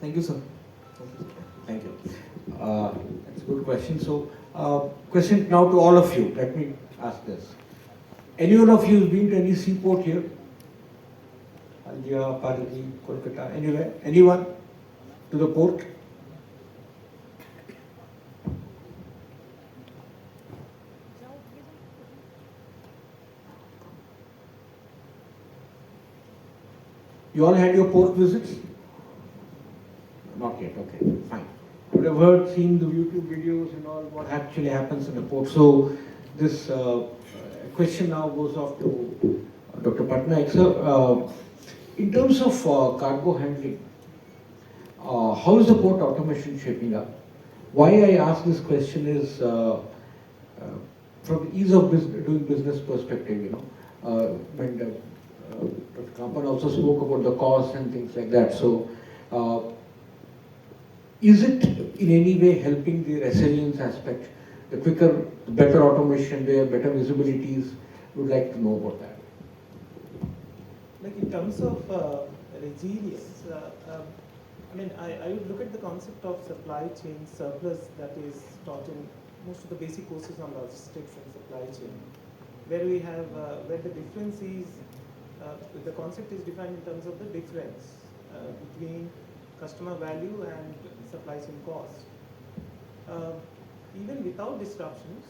[SPEAKER 8] Thank you, sir. Thank you. That's a good question. So, question now to all of you. Let me ask this. Any one of you has been to any seaport here? Haldia, Paradeep, Kolkata, anywhere? Anyone to the port? You all had your port visits? Not yet, okay, fine. You would have heard, seen the YouTube videos and all, what actually happens in the port. So, this question now goes off to Dr. Pattanaik. Sir, in terms of cargo handling, how is the port automation shaping up? Why I ask this question is from ease of doing business perspective, you know, when Dr. Kampan also spoke about the cost and things like that. So, is it in any way helping the resilience aspect, the quicker, the better automation there, better visibilities? Would like to know about that.
[SPEAKER 14] Like in terms of resilience, I mean, I would look at the concept of supply chain surplus that is taught in most of the basic courses on logistics and supply chain, where we have, where the difference is, the concept is defined in terms of the difference between customer value and supply chain cost. Even without disruptions,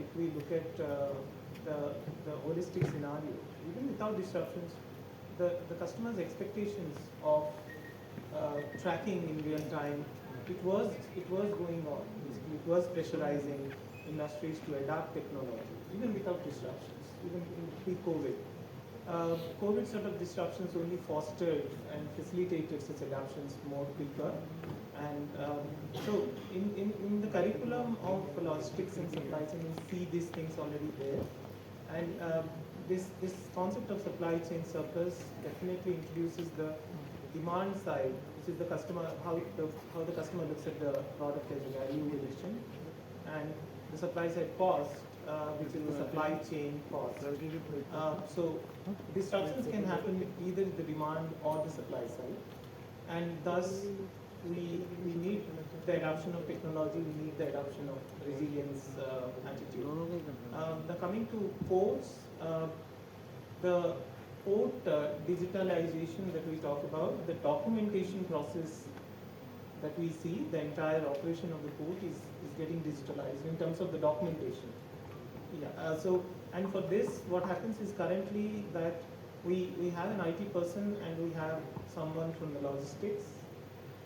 [SPEAKER 14] if we look at the holistic scenario, even without disruptions, the customer's expectations of tracking in real time, it was going on. It was pressurizing industries to adapt technology, even without disruptions, even in pre-COVID. COVID sort of disruptions only fostered and facilitated such adoptions more quicker. And so in the curriculum of logistics and supply chain, you see these things already there. And this concept of supply chain surplus definitely introduces the demand side, which is the customer, how the customer looks at the product as a value addition, and the supply side cost, which is the supply chain cost. So disruptions can happen with either the demand or the supply side, and thus we need the adoption of technology, we need the adoption of resilience attitude. The coming to ports, the port digitalization that we talk about, the documentation process that we see, the entire operation of the port is getting digitalized in terms of the documentation. Yeah. So, and for this, what happens is currently that we have an IT person and we have someone from the logistics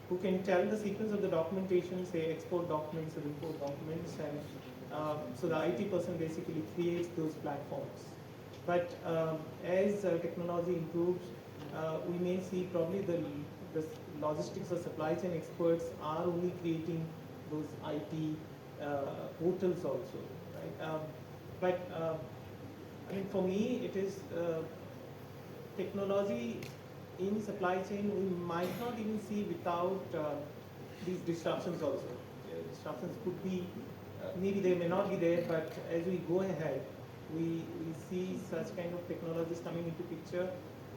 [SPEAKER 14] who can tell the sequence of the documentation, say export documents or import documents, and so the IT person basically creates those platforms. But as technology improves, we may see probably the logistics or supply chain experts are only creating those IT portals also, right? But I mean, for me, it is technology in supply chain we might not even see without these disruptions also. Disruptions could be, maybe they may not be there, but as we go ahead, we see such kind of technologies coming into picture,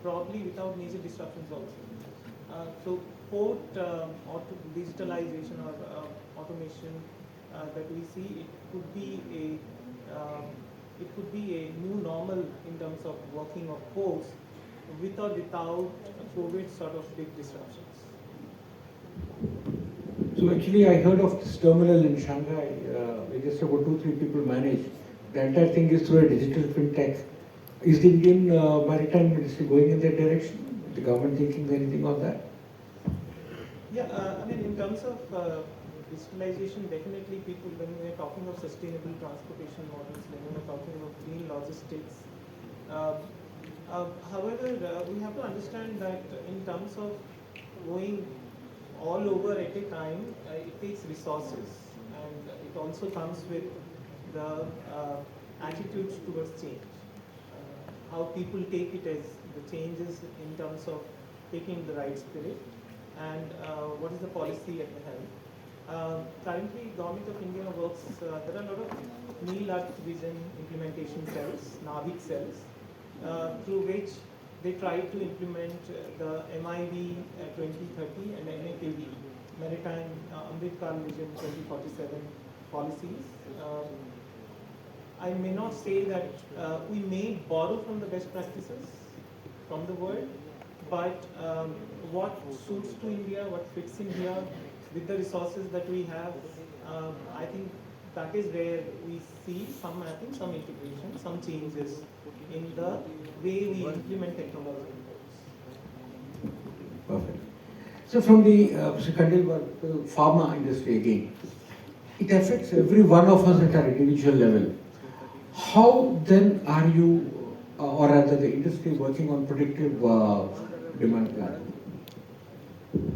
[SPEAKER 14] probably without major disruptions also. So support digitalization or automation that we see, it could be a new normal in terms of working of folks with or without COVID sort of big disruptions.
[SPEAKER 8] So actually, I heard of this terminal in Shanghai, where just about 2-3 people manage. The entire thing is through a digital fintech. Is the Indian maritime industry going in that direction? Is the government thinking anything on that?
[SPEAKER 14] Yeah, I mean, in terms of digitalization, definitely people, when we are talking of sustainable transportation models, when we are talking of green logistics. However, we have to understand that in terms of going all over at a time, it takes resources, and it also comes with the attitudes towards change. How people take it as the changes in terms of taking the right spirit, and what is the policy at the helm. Currently, Government of India works, there are a lot of Neel Earth Vision implementation cells, NAVIC cells, through which they try to implement the MIV 2030 and MAKV, Maritime Ambedkar Vision 2047 policies. I may not say that we may borrow from the best practices from the world, but what suits to India, what fits in here with the resources that we have, I think that is where we see some integration, some changes in the way we implement technology.
[SPEAKER 8] Perfect. So from the Mr. Khandelwal, pharma industry again, it affects every one of us at our individual level. How then are you, or rather the industry, working on predictive demand planning?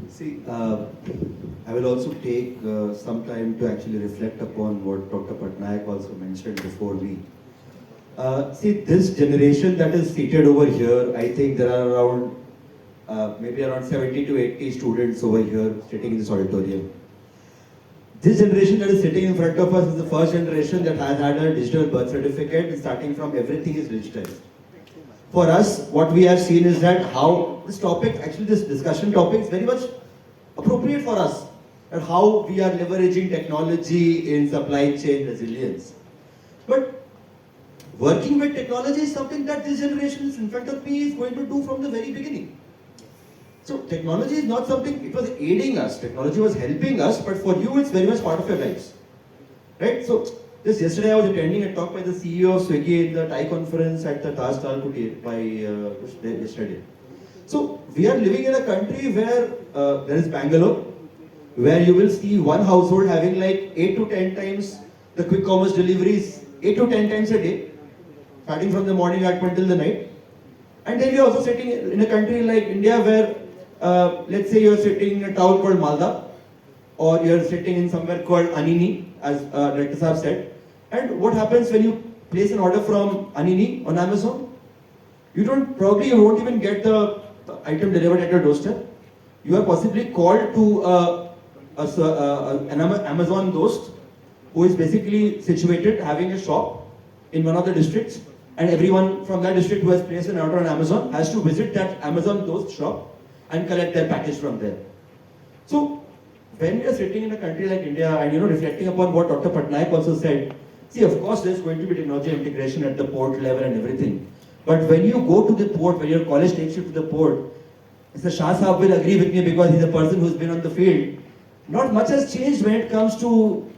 [SPEAKER 12] See, I will also take some time to actually reflect upon what Dr. Pattanaik also mentioned before me. See, this generation that is seated over here, I think there are around, maybe around 70 to 80 students over here sitting in this auditorium. This generation that is sitting in front of us is the first generation that has had a digital birth certificate, and starting from everything is digitized. For us, what we have seen is that how this topic, actually this discussion topic is very much appropriate for us, and how we are leveraging technology in supply chain resilience. But working with technology is something that this generation in front of me is going to do from the very beginning. So technology is not something, it was aiding us, technology was helping us, but for you it's very much part of your lives. Right? So just yesterday I was attending a talk by the CEO of Swiggy in the Thai conference at the Taj Talkuti yesterday. So we are living in a country where there is Bangalore, where you will see one household having like 8 to 10 times the quick commerce deliveries, 8 to 10 times a day, starting from the morning until the night. And then we are also sitting in a country like India where, let's say you're sitting in a town called Malda, or you're sitting in somewhere called Anini, as Director Saab said. And what happens when you place an order from Anini on Amazon? You won't even get the item delivered at your doorstep. You are possibly called to an Amazon dost who is basically situated having a shop in one of the districts, and everyone from that district who has placed an order on Amazon has to visit that Amazon dost shop and collect their package from there. So when we are sitting in a country like India and reflecting upon what Dr. Pattanaik also said, see, of course there's going to be technology integration at the port level and everything. But when you go to the port, when your college takes you to the port, Mr. Shah Saab will agree with me because he's a person who's been on the field. Not much has changed when it comes to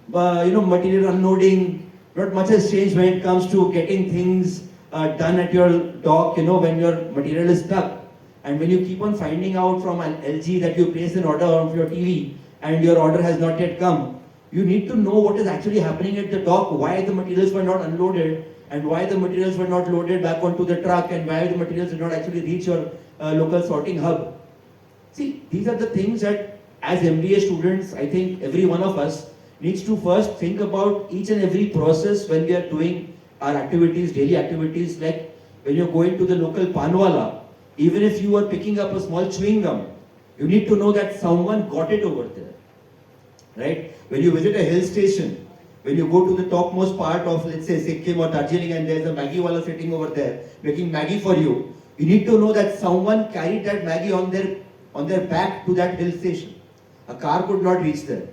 [SPEAKER 12] material unloading. Not much has changed when it comes to getting things done at your dock, when your material is stuck. And when you keep on finding out from an LG that you placed an order on your TV and your order has not yet come, you need to know what is actually happening at the dock, why the materials were not unloaded, and why the materials were not loaded back onto the truck, and why the materials did not actually reach your local sorting hub. See, these are the things that as MBA students, I think every one of us needs to first think about each and every process when we are doing our activities, daily activities, like when you're going to the local panwala, even if you are picking up a small chewing gum, you need to know that someone got it over there, right? When you visit a hill station, when you go to the topmost part of, let's say, Sikkim or Darjeeling, and there's a Maggie wala sitting over there making Maggie for you, you need to know that someone carried that Maggie on on their back to that hill station. A car could not reach there.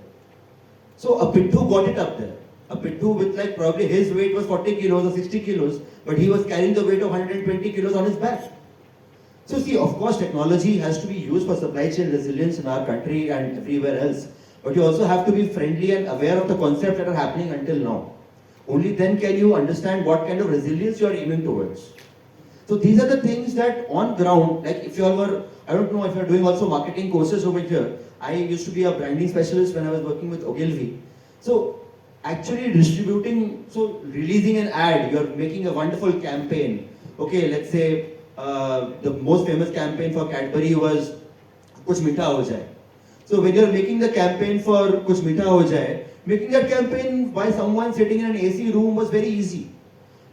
[SPEAKER 12] So a Pittu got it up there. A Pittu with like probably his weight was 40 kilos or 60 kilos, but he was carrying the weight of 120 kilos on his back. So see, of course, technology has to be used for supply chain resilience in our country and everywhere else. But you also have to be friendly and aware of the concepts that are happening until now. Only then can you understand what kind of resilience you are aiming towards. So these are the things that on ground, like if you all were, I don't know if you are doing also marketing courses over here. I used to be a branding specialist when I was working with Ogilvy. So actually distributing, so releasing an ad, you're making a wonderful campaign. Okay, let's say the most famous campaign for Cadbury was Kuch Meetha Ho Jaye. So when you're making the campaign for Kuch Meetha Ho Jaye, making that campaign by someone sitting in an AC room was very easy.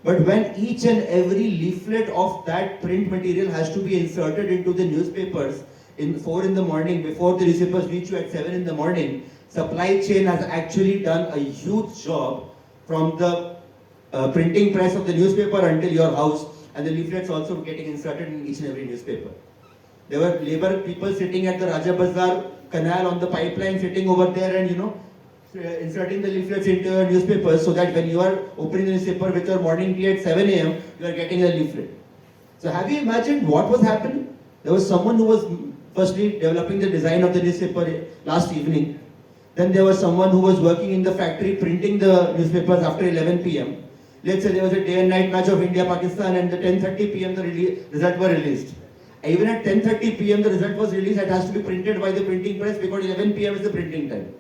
[SPEAKER 12] But when each and every leaflet of that print material has to be inserted into the newspapers in 4 in the morning, before the newspapers reach you at 7 in the morning, supply chain has actually done a huge job from the printing press of the newspaper until your house, and the leaflets also getting inserted in each and every newspaper. There were labor people sitting at the Raja Bazar canal on the pipeline, sitting over there and inserting the leaflets into your newspapers, so that when you are opening the newspaper with your morning tea at 7 a.m., you are getting a leaflet. So have you imagined what was happening? There was someone who was firstly developing the design of the newspaper last evening. Then there was someone who was working in the factory printing the newspapers after 11 p.m. Let's say there was a day and night match of India-Pakistan, and at 10:30 p.m. the result was released. Even at 10:30 p.m. the result was released, it has to be printed by the printing press because 11 p.m. is the printing time.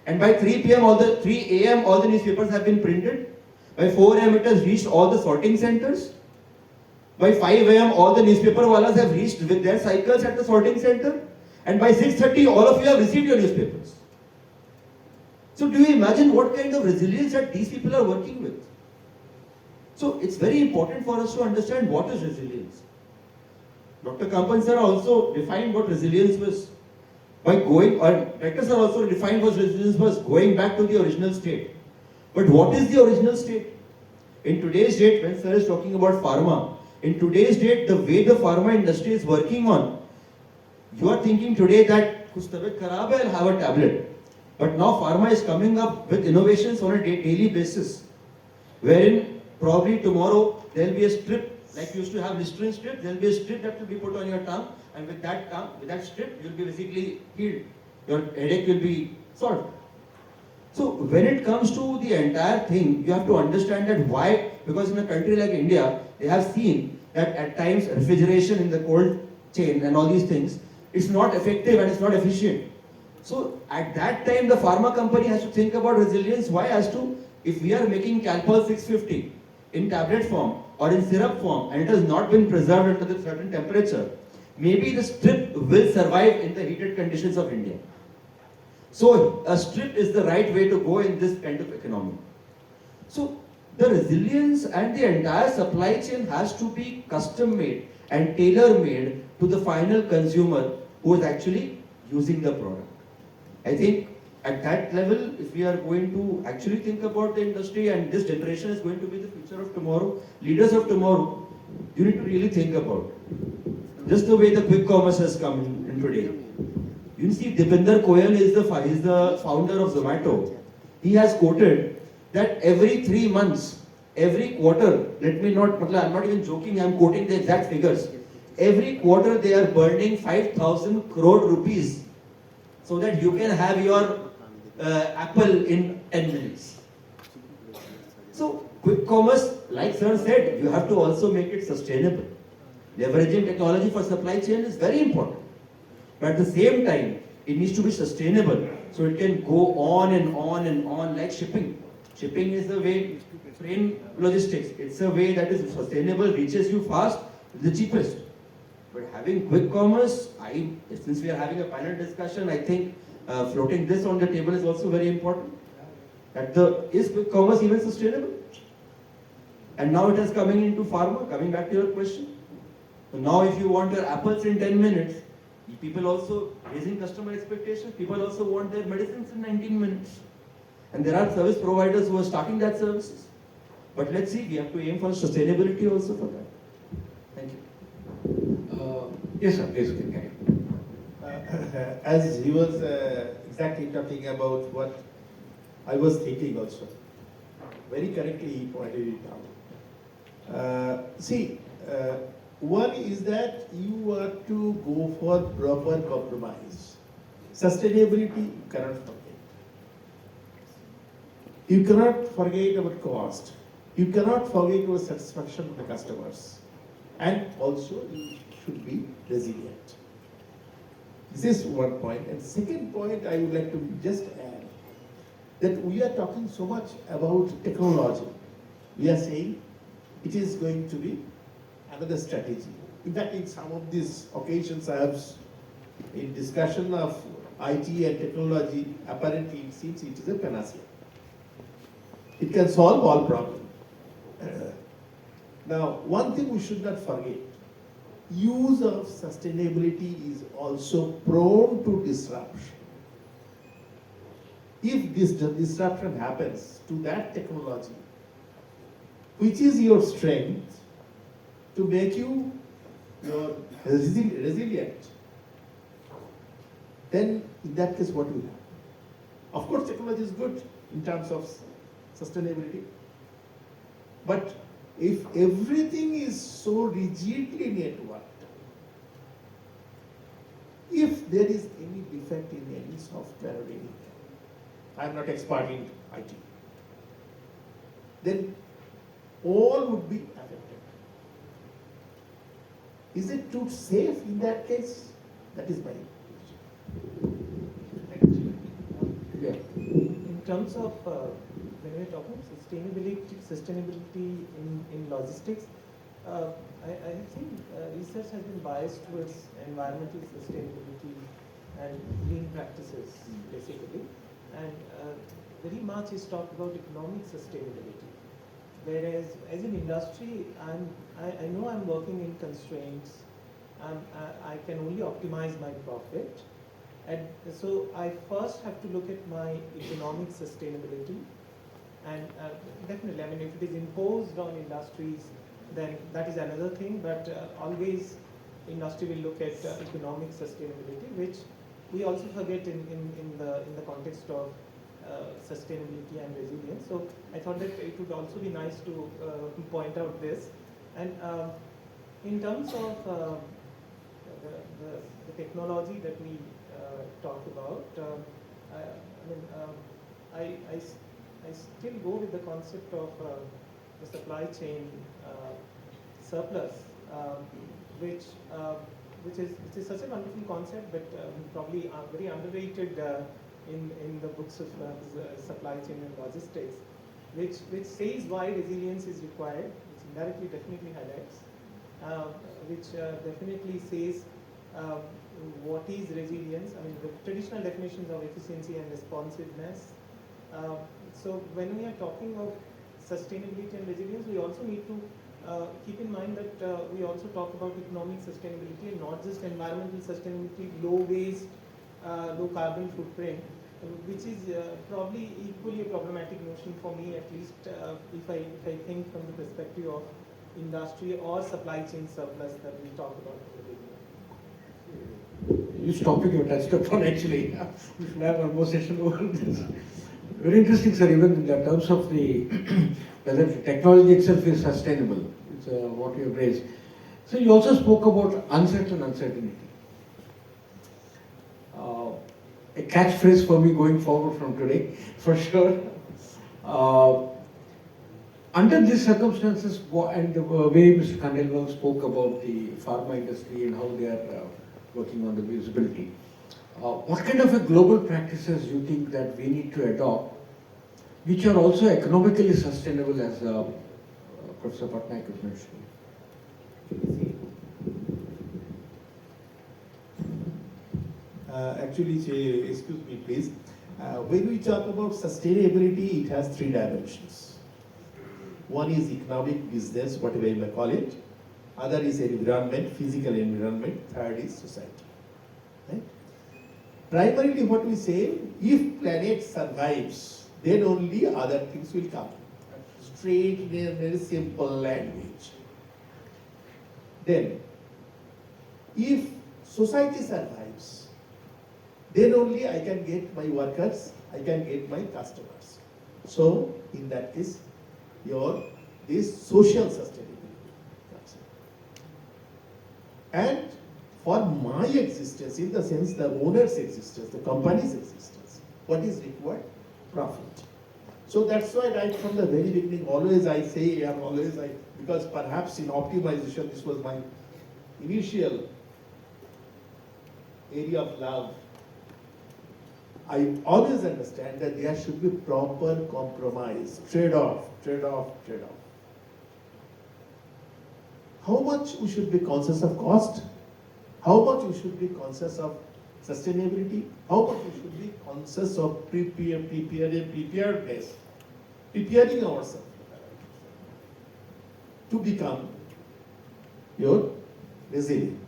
[SPEAKER 12] And by 3 p.m. all the newspapers have been printed. By 4 a.m. it has reached all the sorting centers. By 5 a.m. all the newspaper wallahs have reached with their cycles at the sorting center. And by 6:30 all of you have received your newspapers. So do you imagine what kind of resilience that these people are working with? So it's very important for us to understand what is resilience. Dr. Kampan sir also defined what resilience was. By going, or Director sir also defined what resilience was, going back to the original state. But what is the original state? In today's date, when sir is talking about pharma, in today's date, the way the pharma industry is working on, you are thinking today that kuch tabiyat kharab hai, I'll have a tablet. But now pharma is coming up with innovations on a daily basis, wherein probably tomorrow there will be a strip, like you used to have Listerine strip, there will be a strip that will be put on your tongue, and with that strip, you will be basically healed. Your headache will be solved. So when it comes to the entire thing, you have to understand that why, because in a country like India, they have seen that at times refrigeration in the cold chain and all these things, it's not effective and it's not efficient. So at that time, the pharma company has to think about resilience. Why? As to, if we are making Calpol 650 in tablet form or in syrup form, and it has not been preserved at a certain temperature, maybe the strip will survive in the heated conditions of India. So a strip is the right way to go in this kind of economy. So the resilience and the entire supply chain has to be custom made and tailor made to the final consumer who is actually using the product. I think at that level, if we are going to actually think about the industry, and this generation is going to be the future of tomorrow, leaders of tomorrow, you need to really think about it. Just the way the quick commerce has come in today. You see, Deepinder Goyal is the founder of Zomato. He has quoted that every 3 months, every quarter, I'm not even joking, I'm quoting the exact figures. Every quarter they are burning 5,000 crore rupees so that you can have your apple in 10 minutes. So quick commerce, like sir said, you have to also make it sustainable. Leveraging technology for supply chain is very important. But at the same time, it needs to be sustainable. So it can go on and on and on, like shipping. Shipping is the way, train logistics, it's a way that is sustainable, reaches you fast, the cheapest. But having quick commerce, since we are having a panel discussion, I think floating this on the table is also very important. Is quick commerce even sustainable? And now it is coming into pharma, coming back to your question. So now if you want your apples in 10 minutes, people also raising customer expectations, people also want their medicines in 19 minutes. And there are service providers who are starting that services. But let's see, we have to aim for sustainability also for that. Thank you.
[SPEAKER 8] Yes, sir, please carry on.
[SPEAKER 13] as he was exactly talking about what I was thinking also. Very correctly he pointed it out. One is that you are to go for proper compromise. Sustainability you cannot forget. You cannot forget about cost. You cannot forget about satisfaction of the customers. And also you should be resilient. This is one point. And second point I would like to just add that we are talking so much about technology. We are saying it is going to be another strategy. In fact, in some of these occasions I have, in discussion of IT and technology, apparently it seems it is a panacea. It can solve all problems. Now, one thing we should not forget, use of sustainability is also prone to disruption. If this disruption happens to that technology, which is your strength to make you resilient, then in that case what will happen? Of course technology is good in terms of sustainability, but if everything is so rigidly networked, if there is any defect in any software or anything, I am not expert in IT, then all would be affected. Is it too safe in that case? That is my question.
[SPEAKER 14] Yeah. In terms of when we're talking sustainability in logistics, I think research has been biased towards environmental sustainability and green practices, basically. And very much is talked about economic sustainability. Whereas as an industry, I know I'm working in constraints. I can only optimize my profit. And so I first have to look at my economic sustainability. And definitely, I mean, if it is imposed on industries, then that is another thing. But always, industry will look at economic sustainability, which we also forget in the context of sustainability and resilience. So I thought that it would also be nice to point out this. And in terms of the technology that we talked about, I still go with the concept of the supply chain surplus, which is such a wonderful concept, but probably very underrated in the books of supply chain and logistics, which says why resilience is required, which indirectly definitely highlights, which definitely says what is resilience. I mean, the traditional definitions of efficiency and responsiveness. So when we are talking of sustainability and resilience, we also need to keep in mind that we also talk about economic sustainability and not just environmental sustainability, low waste, low carbon footprint, which is probably equally a problematic notion for me, at least if I think from the perspective of industry or supply chain surplus that we talked about in the beginning.
[SPEAKER 8] This topic you touched upon actually, we should have one more session over this. Very interesting, sir, even in the terms of the whether the technology itself is sustainable. It's what you have raised. So you also spoke about uncertainty. A catchphrase for me going forward from today, for sure. Under these circumstances, and the way Mr. Khandelwal spoke about the pharma industry and how they are working on the visibility, what kind of a global practices you think that we need to adopt, which are also economically sustainable, as Professor Pattanaik was mentioning?
[SPEAKER 13] Actually, excuse me please, when we talk about sustainability, it has three dimensions. One is economic, business, whatever you may call it. Other is environment, physical environment. Third is society. Right? Primarily what we say, if planet survives, then only other things will come. Straight in a very simple language. Then, if society survives, then only I can get my workers, I can get my customers. So in that case, this social sustainability comes in. And for my existence, in the sense the owner's existence, the company's existence, what is required? Profit. So that's why right from the very beginning, always I say, and always because perhaps in optimization, this was my initial area of love. I always understand that there should be proper compromise, trade-off. How much we should be conscious of cost? How much we should be conscious of sustainability? How much we should be conscious of preparedness, preparing ourselves to become resilient.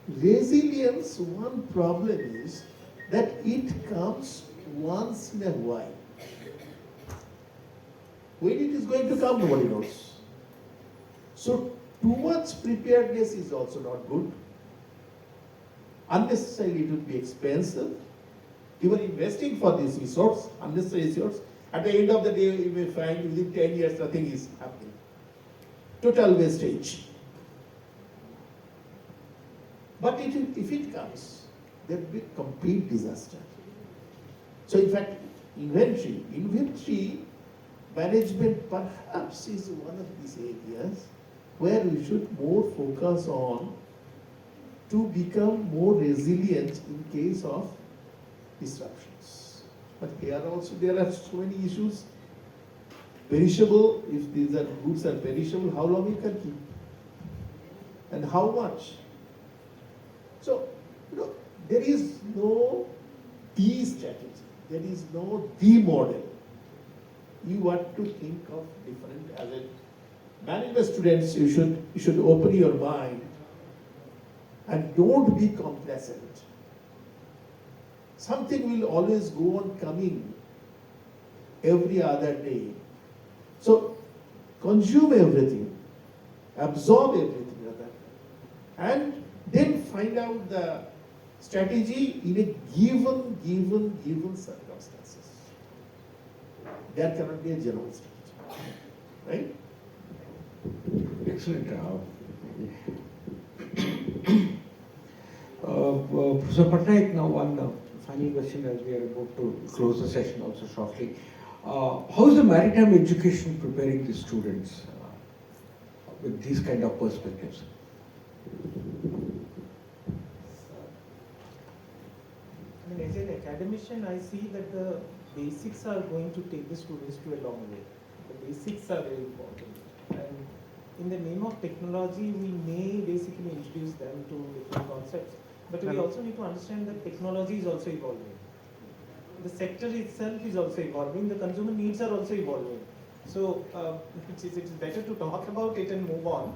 [SPEAKER 13] Resilience, one problem is that it comes once in a while. When it is going to come, nobody knows. So too much preparedness is also not good. Unnecessarily it would be expensive. Even investing for this resource, unnecessary resource, at the end of the day you may find within 10 years nothing is happening. Total wastage. But if it comes, there will be complete disaster. So in fact, inventory management perhaps is one of these areas where we should more focus on to become more resilient in case of disruptions. But here also there are so many issues. Perishable, if these are goods are perishable, how long you can keep? And how much? So, there is no the strategy, there is no the model. You want to think of different, as a management students, you should open your mind and don't be complacent. Something will always go on coming every other day. So consume everything, absorb everything rather, and then find out the strategy in a given circumstances. There cannot be a general strategy, right?
[SPEAKER 8] Excellent. Professor Pattanaik, now one final question as we are about to close the session also shortly. How is the maritime education preparing the students with these kind of perspectives?
[SPEAKER 14] I mean, as an academician, I see that the basics are going to take the students to a long way. The basics are very important. And in the name of technology, we may basically introduce them to different concepts. But we also need to understand that technology is also evolving. The sector itself is also evolving. The consumer needs are also evolving. So it is better to talk about it and move on.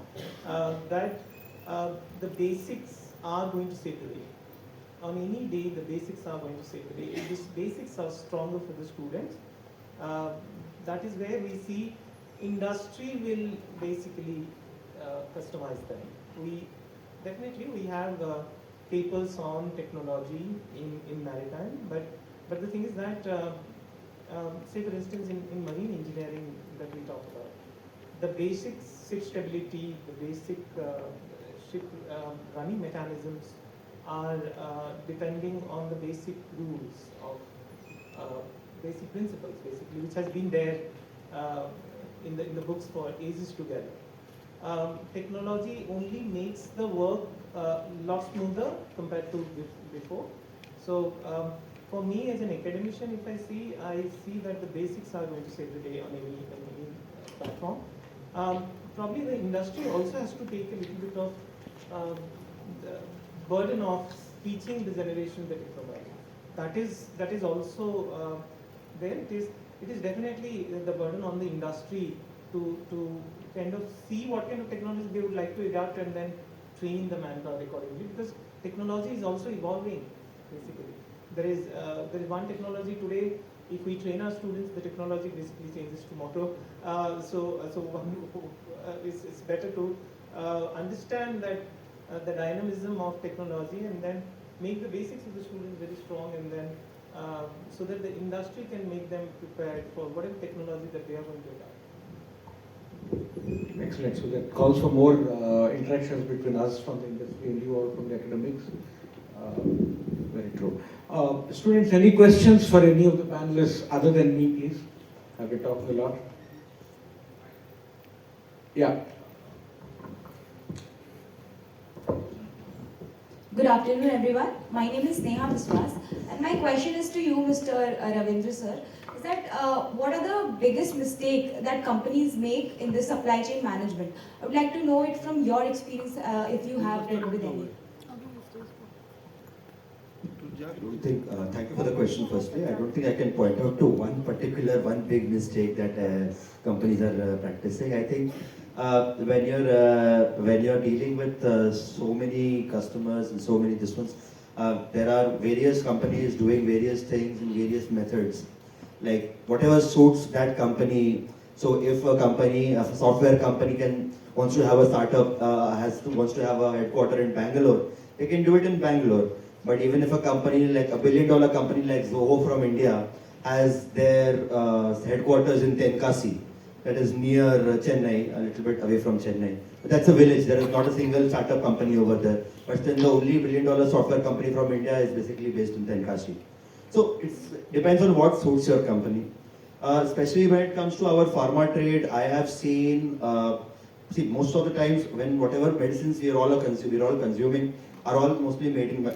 [SPEAKER 14] The basics are going to save the day. On any day, the basics are going to save the day. If these basics are stronger for the students, that is where we see industry will basically customize them. We have papers on technology in maritime, but the thing is that say for instance in marine engineering that we talk about, the basic ship stability, the basic ship running mechanisms are depending on the basic rules of basic principles, basically, which has been there in the books for ages together. Technology only makes the work lot smoother compared to before. So for me as an academician, if I see that the basics are going to save the day on any platform. Probably the industry also has to take a little bit of the burden of teaching the generation that it provides. That is also there. It is definitely the burden on the industry to kind of see what kind of technology they would like to adopt and then train the manpower accordingly, because technology is also evolving. Basically, there is one technology today. If we train our students, the technology basically changes tomorrow. It's better to understand that the dynamism of technology and then make the basics of the students very strong, and then so that the industry can make them prepared for whatever technology that they are going to adopt.
[SPEAKER 8] Excellent. So that calls for more interactions between us from the industry and you all from the academics. Very true. Students, any questions for any of the panelists other than me, please? I've been talking a lot. Yeah.
[SPEAKER 6] Good afternoon, everyone. My name is Neha Biswas, and my question is to you, Mr. Ravindra sir. Is that what are the biggest mistakes that companies make in the supply chain management? I would like to know it from your experience, if you have dealt with any.
[SPEAKER 12] I don't think, thank you for the question firstly. I don't think I can point out to one big mistake that companies are practicing. I think when you're dealing with so many customers and so many this ones, there are various companies doing various things in various methods. Like whatever suits that company. So if a software company wants to have a startup, wants to have a headquarter in Bangalore, they can do it in Bangalore. But even if a company like $1 billion company like Zoho from India has their headquarters in Tenkasi, that is near Chennai, a little bit away from Chennai. But that's a village. There is not a single startup company over there. But then the only $1 billion software company from India is basically based in Tenkasi. So it depends on what suits your company. Especially when it comes to our pharma trade, I have seen, most of the times when whatever medicines we are all consuming are all mostly made in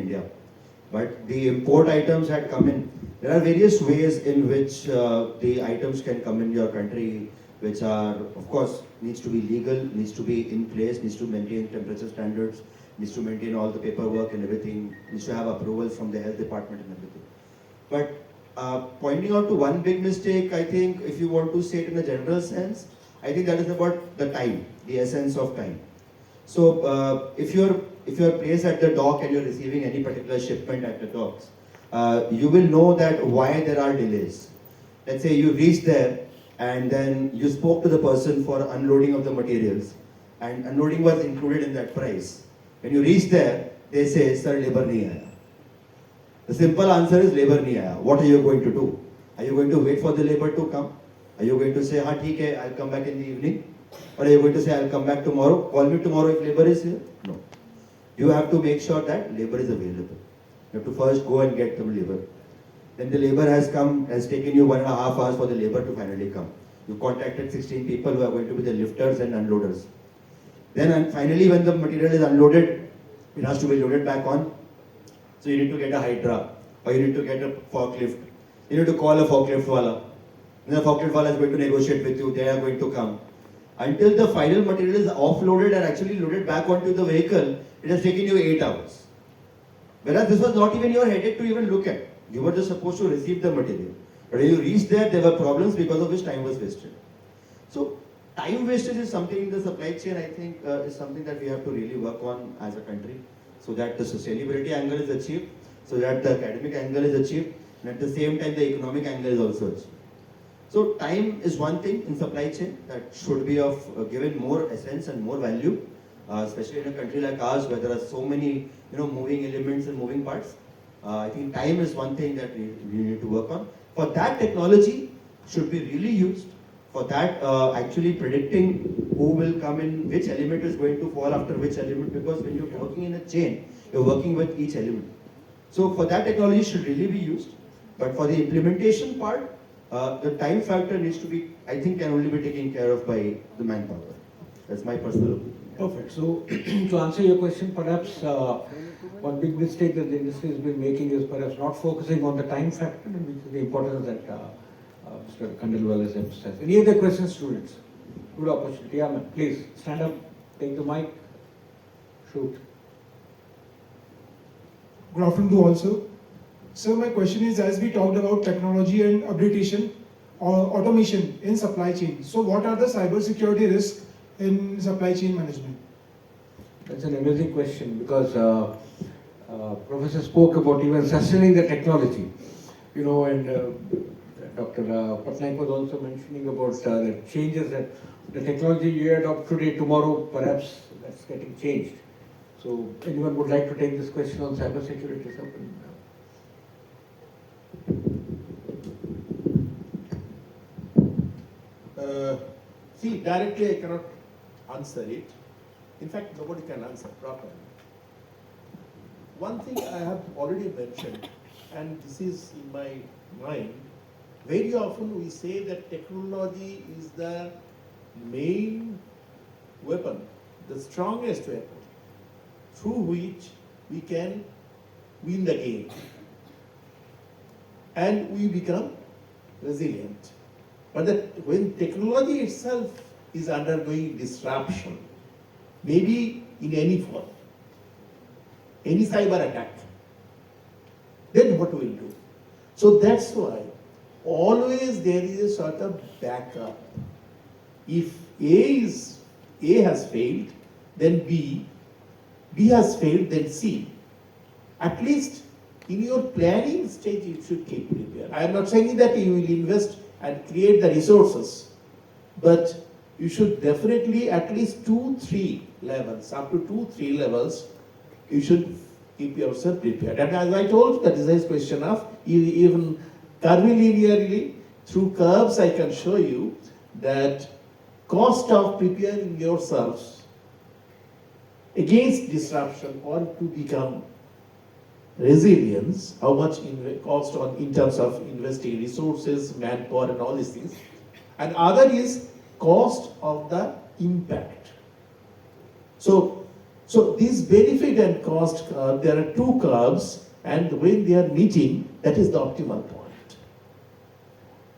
[SPEAKER 12] India. But the import items had come in. There are various ways in which the items can come in your country, which are, of course, needs to be legal, needs to be in place, needs to maintain temperature standards, needs to maintain all the paperwork and everything, needs to have approvals from the health department and everything. But pointing out to one big mistake, I think if you want to say it in a general sense, I think that is about the time, the essence of time. So if you're placed at the dock and you're receiving any particular shipment at the docks, you will know that why there are delays. Let's say you reach there and then you spoke to the person for unloading of the materials, and unloading was included in that price. When you reach there, they say, "Sir, labor nahi aaya." The simple answer is labor nahi aaya. What are you going to do? Are you going to wait for the labor to come? Are you going to say, "Ha, theek hai, I'll come back in the evening"? Or are you going to say, "I'll come back tomorrow, call me tomorrow if labor is here"? No. You have to make sure that labor is available. You have to first go and get the labor. Then the labor has come, has taken you 1.5 hours for the labor to finally come. You contacted 16 people who are going to be the lifters and unloaders. Then finally when the material is unloaded, it has to be loaded back on. So you need to get a hydra, or you need to get a forklift. You need to call a forklift wala. Then the forklift wala is going to negotiate with you, they are going to come. Until the final material is offloaded and actually loaded back onto the vehicle, it has taken you 8 hours. Whereas this was not even your headache to even look at. You were just supposed to receive the material. But when you reached there were problems because of which time was wasted. So time wastage is something in the supply chain, I think, is something that we have to really work on as a country, so that the sustainability angle is achieved, so that the academic angle is achieved, and at the same time the economic angle is also achieved. So time is one thing in supply chain that should be of given more essence and more value, especially in a country like ours where there are so many moving elements and moving parts. I think time is one thing that we need to work on. For that, technology should be really used. For that, actually predicting who will come in, which element is going to fall after which element, because when you're working in a chain, you're working with each element. So for that, technology should really be used. But for the implementation part, the time factor needs to be, I think, can only be taken care of by the manpower. That's my personal opinion.
[SPEAKER 8] Perfect. So to answer your question, perhaps one big mistake that the industry has been making is perhaps not focusing on the time factor, which is the importance that Mr. Khandelwal has emphasized. Any other questions, students? Good opportunity. Yeah, ma'am. Please stand up, take the mic, shoot.
[SPEAKER 11] Good afternoon to all, sir. Sir, my question is, as we talked about technology and updatation or automation in supply chain, so what are the cybersecurity risks in supply chain management?
[SPEAKER 8] That's an amazing question, because Professor spoke about even sustaining the technology, and Dr. Pattanaik was also mentioning about the changes that the technology you adopt today, tomorrow perhaps that's getting changed. So anyone would like to take this question on cybersecurity?
[SPEAKER 13] See, directly I cannot answer it. In fact, nobody can answer properly. One thing I have already mentioned, and this is in my mind, very often we say that technology is the main weapon, the strongest weapon, through which we can win the game. And we become resilient. But when technology itself is undergoing disruption, maybe in any form, any cyber attack, then what we'll do? So that's why always there is a sort of backup. If A has failed, then B has failed, then C. At least in your planning stage, you should keep prepared. I am not saying that you will invest and create the resources, but you should definitely at least 2-3 levels, up to 2-3 levels, you should keep yourself prepared. And as I told, that is a question of even curvilinearly, through curves, I can show you that cost of preparing yourselves against disruption or to become resilience, how much cost in terms of investing resources, manpower and all these things. And other is cost of the impact. So this benefit and cost curve, there are two curves, and when they are meeting, that is the optimal point.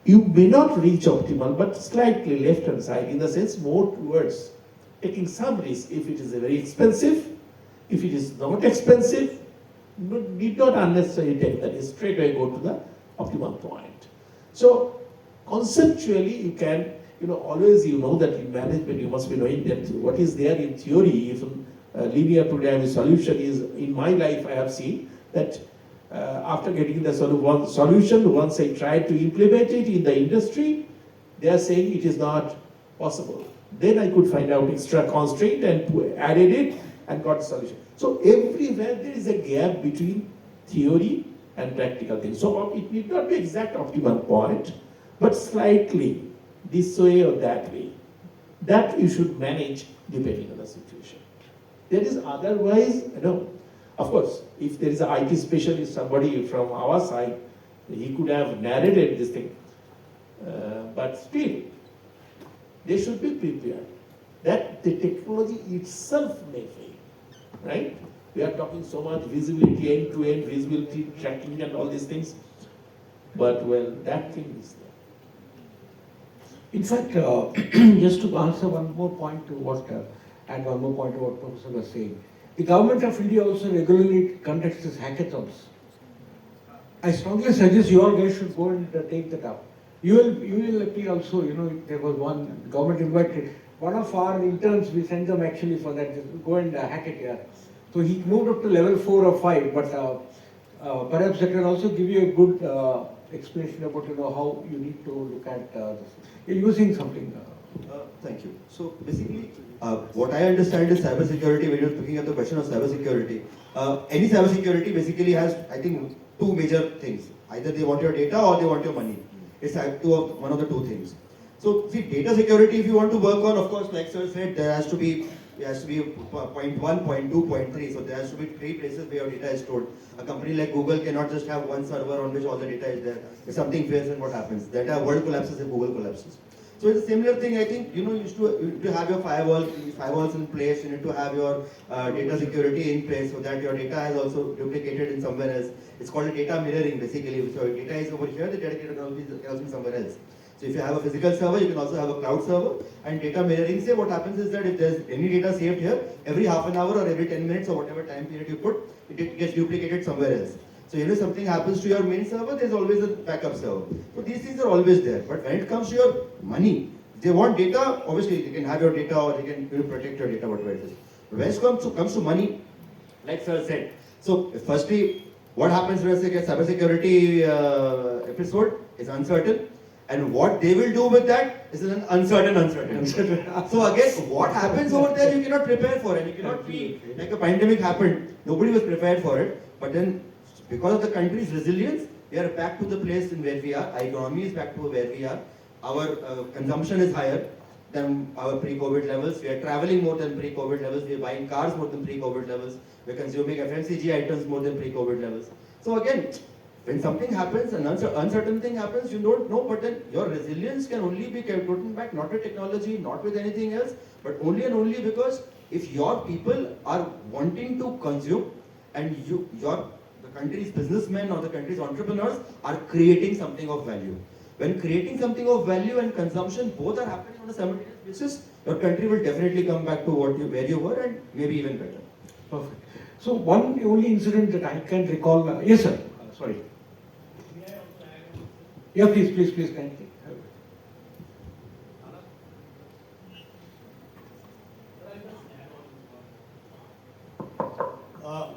[SPEAKER 13] You may not reach optimal, but slightly left hand side, in the sense more towards taking some risk. If it is very expensive, if it is not expensive, need not unnecessarily take that, straight away go to the optimal point. So conceptually you can, always that in management you must be knowing that what is there in theory, even linear programming solution is, in my life I have seen that after getting the solution, once I tried to implement it in the industry, they are saying it is not possible. Then I could find out extra constraint and added it and got the solution. So everywhere there is a gap between theory and practical things. So it need not be exact optimal point, but slightly this way or that way. That you should manage depending on the situation. There is otherwise, of course, if there is an IT specialist, somebody from our side, he could have narrated this thing. But still, they should be prepared that the technology itself may fail, right? We are talking so much visibility, end-to-end visibility, tracking and all these things, but well, that thing is there.
[SPEAKER 8] In fact, just to answer one more point to what, add one more point to what Professor was saying, the government of India also regularly conducts these hackathons. I strongly suggest you all guys should go and take that up. You will appear also, there was one, government invited, one of our interns, we sent them actually for that, just go and hack it here. So he moved up to level 4 or 5, but perhaps that can also give you a good explanation about, how you need to look at this. You're using something.
[SPEAKER 12] Thank you. So basically, what I understand is cybersecurity, when you're looking at the question of cybersecurity, any cybersecurity basically has, I think, two major things. Either they want your data or they want your money. It's one of the two things. So see, data security, if you want to work on, of course, like sir said, there has to be point 1, point 2, point 3. So there has to be 3 places where your data is stored. A company like Google cannot just have one server on which all the data is there. If something fails, then what happens? The entire world collapses if Google collapses. So it's a similar thing, I think, you need to have your firewalls in place, you need to have your data security in place so that your data is also duplicated in somewhere else. It's called data mirroring basically. So data is over here, the data can also be somewhere else. So if you have a physical server, you can also have a cloud server. And data mirroring, say what happens is that if there's any data saved here, every half an hour or every 10 minutes or whatever time period you put, it gets duplicated somewhere else. So if something happens to your main server, there's always a backup server. So these things are always there. But when it comes to your money, if they want data, obviously they can have your data or they can protect your data, whatever it is. But when it comes to money, like sir said, so firstly, what happens when I say cybersecurity episode is uncertain. And what they will do with that is an uncertain. So again, what happens over there, you cannot prepare for it. You cannot be like a pandemic happened. Nobody was prepared for it. But then, because of the country's resilience, we are back to the place in where we are. Our economy is back to where we are. Our consumption is higher than our pre-COVID levels. We are traveling more than pre-COVID levels. We are buying cars more than pre-COVID levels. We are consuming FMCG items more than pre-COVID levels. So again, when something happens, an uncertain thing happens, you don't know, but then your resilience can only be gotten back, not with technology, not with anything else, but only and only because if your people are wanting to consume and the country's businessmen or the country's entrepreneurs are creating something of value. When creating something of value and consumption both are happening on a simultaneous basis, your country will definitely come back to where you were and maybe even better.
[SPEAKER 8] Perfect. So one only incident that I can recall, yes sir, sorry. Yeah, please, kindly.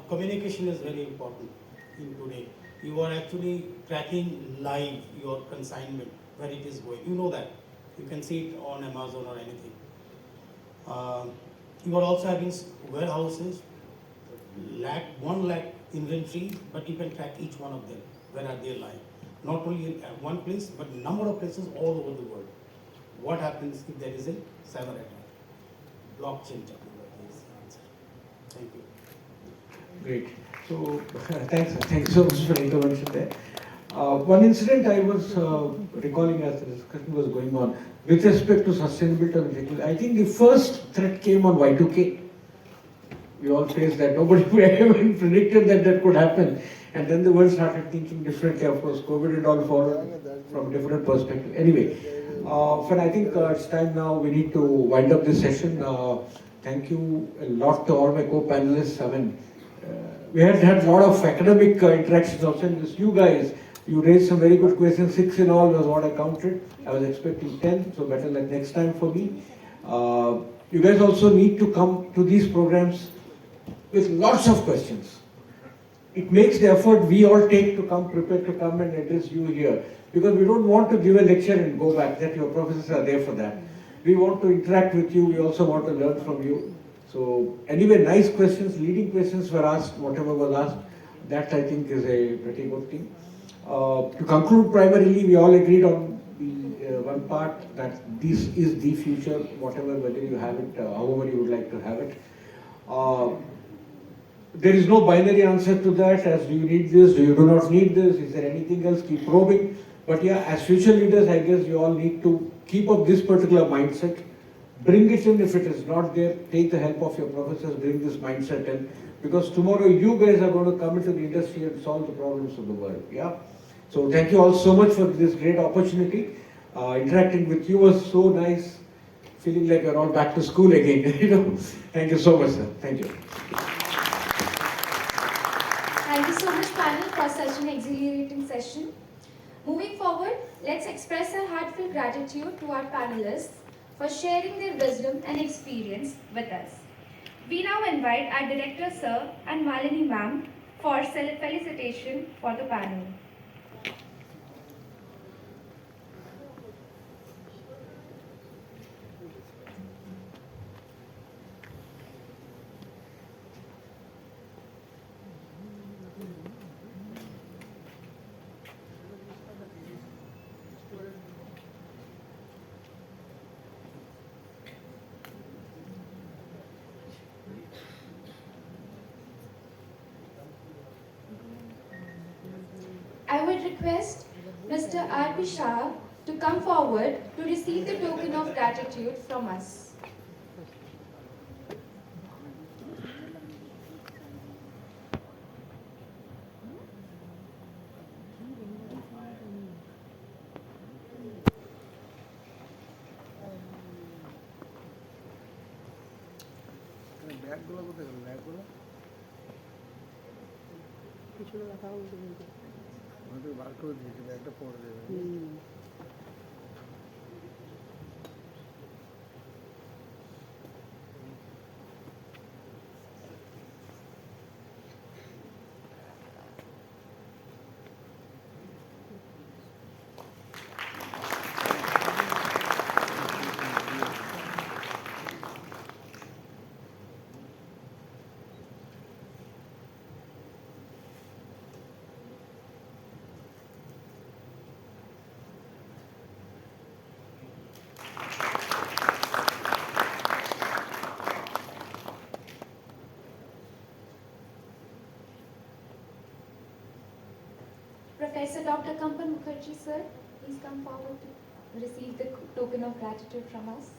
[SPEAKER 2] Communication is very important in today. You are actually tracking live your consignment, where it is going. You know that. You can see it on Amazon or anything. You are also having warehouses, 1 lakh inventory, but you can track each one of them. Where are they lying? Not only in one place, but number of places all over the world. What happens if there is a cyber attack? Blockchain technology is the answer. Thank you.
[SPEAKER 8] Great. So thanks so much for the intervention there. One incident I was recalling as the discussion was going on with respect to sustainability and technology. I think the first threat came on Y2K. We all faced that. Nobody even predicted that could happen. And then the world started thinking differently. Of course, COVID and all followed from a different perspective. Anyway, but I think it's time now we need to wind up this session. Thank you a lot to all my co-panelists. I mean, we had a lot of academic interactions also. And this, you guys, you raised some very good questions. 6 in all was what I counted. I was expecting 10, so better like next time for me. You guys also need to come to these programs with lots of questions. It makes the effort we all take to come prepared to come and address you here. Because we don't want to give a lecture and go back, that your professors are there for that. We want to interact with you, we also want to learn from you. So anyway, nice questions, leading questions were asked, whatever was asked. That I think is a pretty good thing. To conclude, primarily we all agreed on the one part that this is the future, whatever, whether you have it, however you would like to have it. There is no binary answer to that, as do you need this, do you do not need this, is there anything else, keep probing. But yeah, as future leaders, I guess you all need to keep up this particular mindset, bring it in if it is not there, take the help of your professors, bring this mindset in, because tomorrow you guys are going to come into the industry and solve the problems of the world, yeah. So thank you all so much for this great opportunity. Interacting with you was so nice, feeling like you're all back to school again, you know. Thank you so much, sir. Thank you.
[SPEAKER 4] Thank you so much, panel, for such an exhilarating session. Moving forward, let's express our heartfelt gratitude to our panelists for sharing their wisdom and experience with us. We now invite our Director Sir and Malini Ma'am for felicitation for the panel. I would request Mr. P Shah to come forward to receive the token of gratitude from us.
[SPEAKER 3] ব্যাগগুলো কোথায় গেল ব্যাগগুলো পিছনে রাখা হয়েছে কিন্তু হয়তো বার করে দিয়েছে ব্যাগটা পরে দেবে
[SPEAKER 4] Professor Dr. Kampan Mukherjee, sir, please come forward to receive the token of gratitude from us.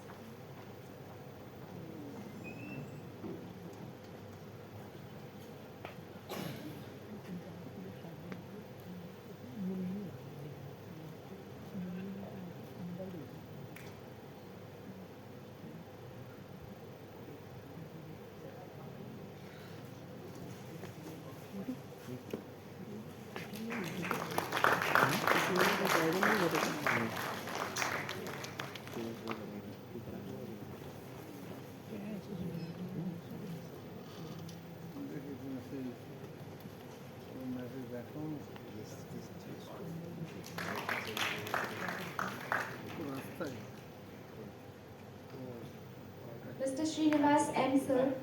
[SPEAKER 4] Mr. Srinivas M, sir.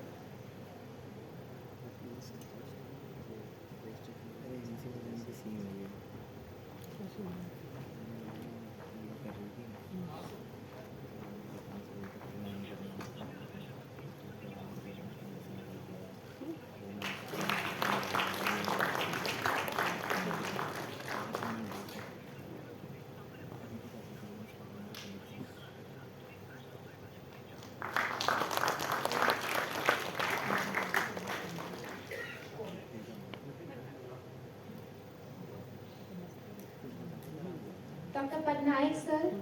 [SPEAKER 4] Dr. Pattanaik, sir.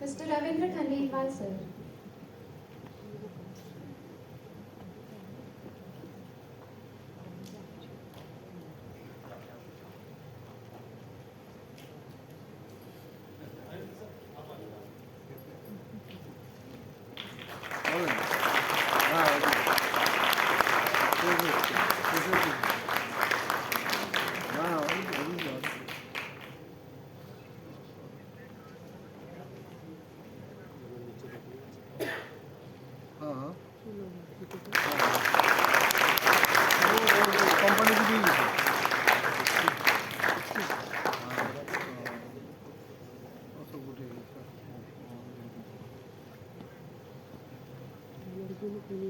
[SPEAKER 4] Mr. Ravindra Khandelwal, sir.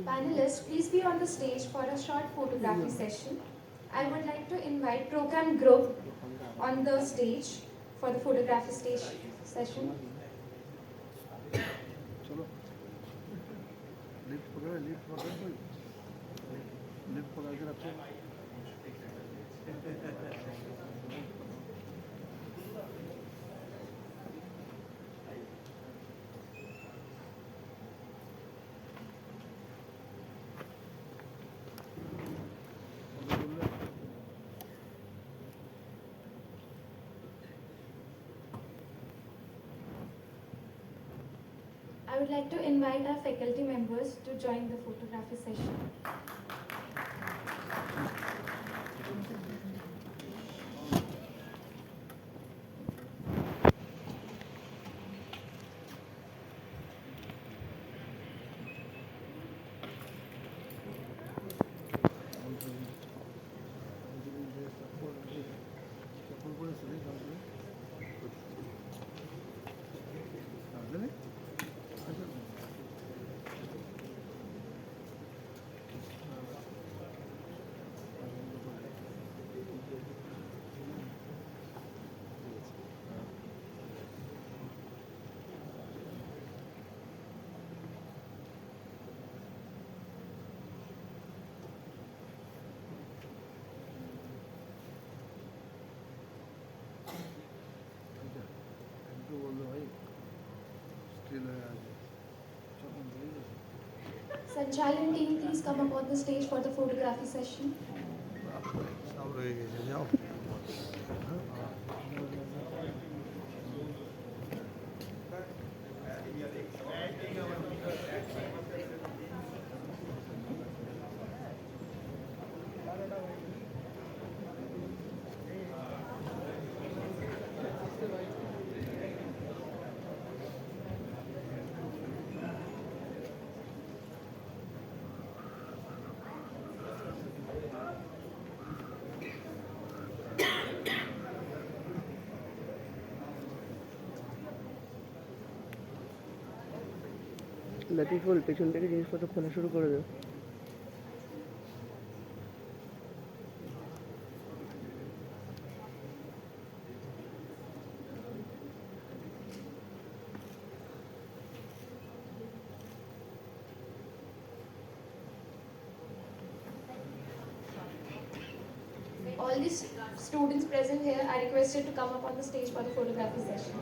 [SPEAKER 4] Panelists, please be on the stage for a short photography session. I would like to invite Procam Group on the stage for the photography session. I would like to invite our faculty members to join the photography session. Sanchalan team, please come up on the stage for the photography session.
[SPEAKER 3] Latiful পেছন থেকে জিনিসপত্র খোলা শুরু করে দেবে।
[SPEAKER 4] All these students present here are requested to come up on the stage for the photography session.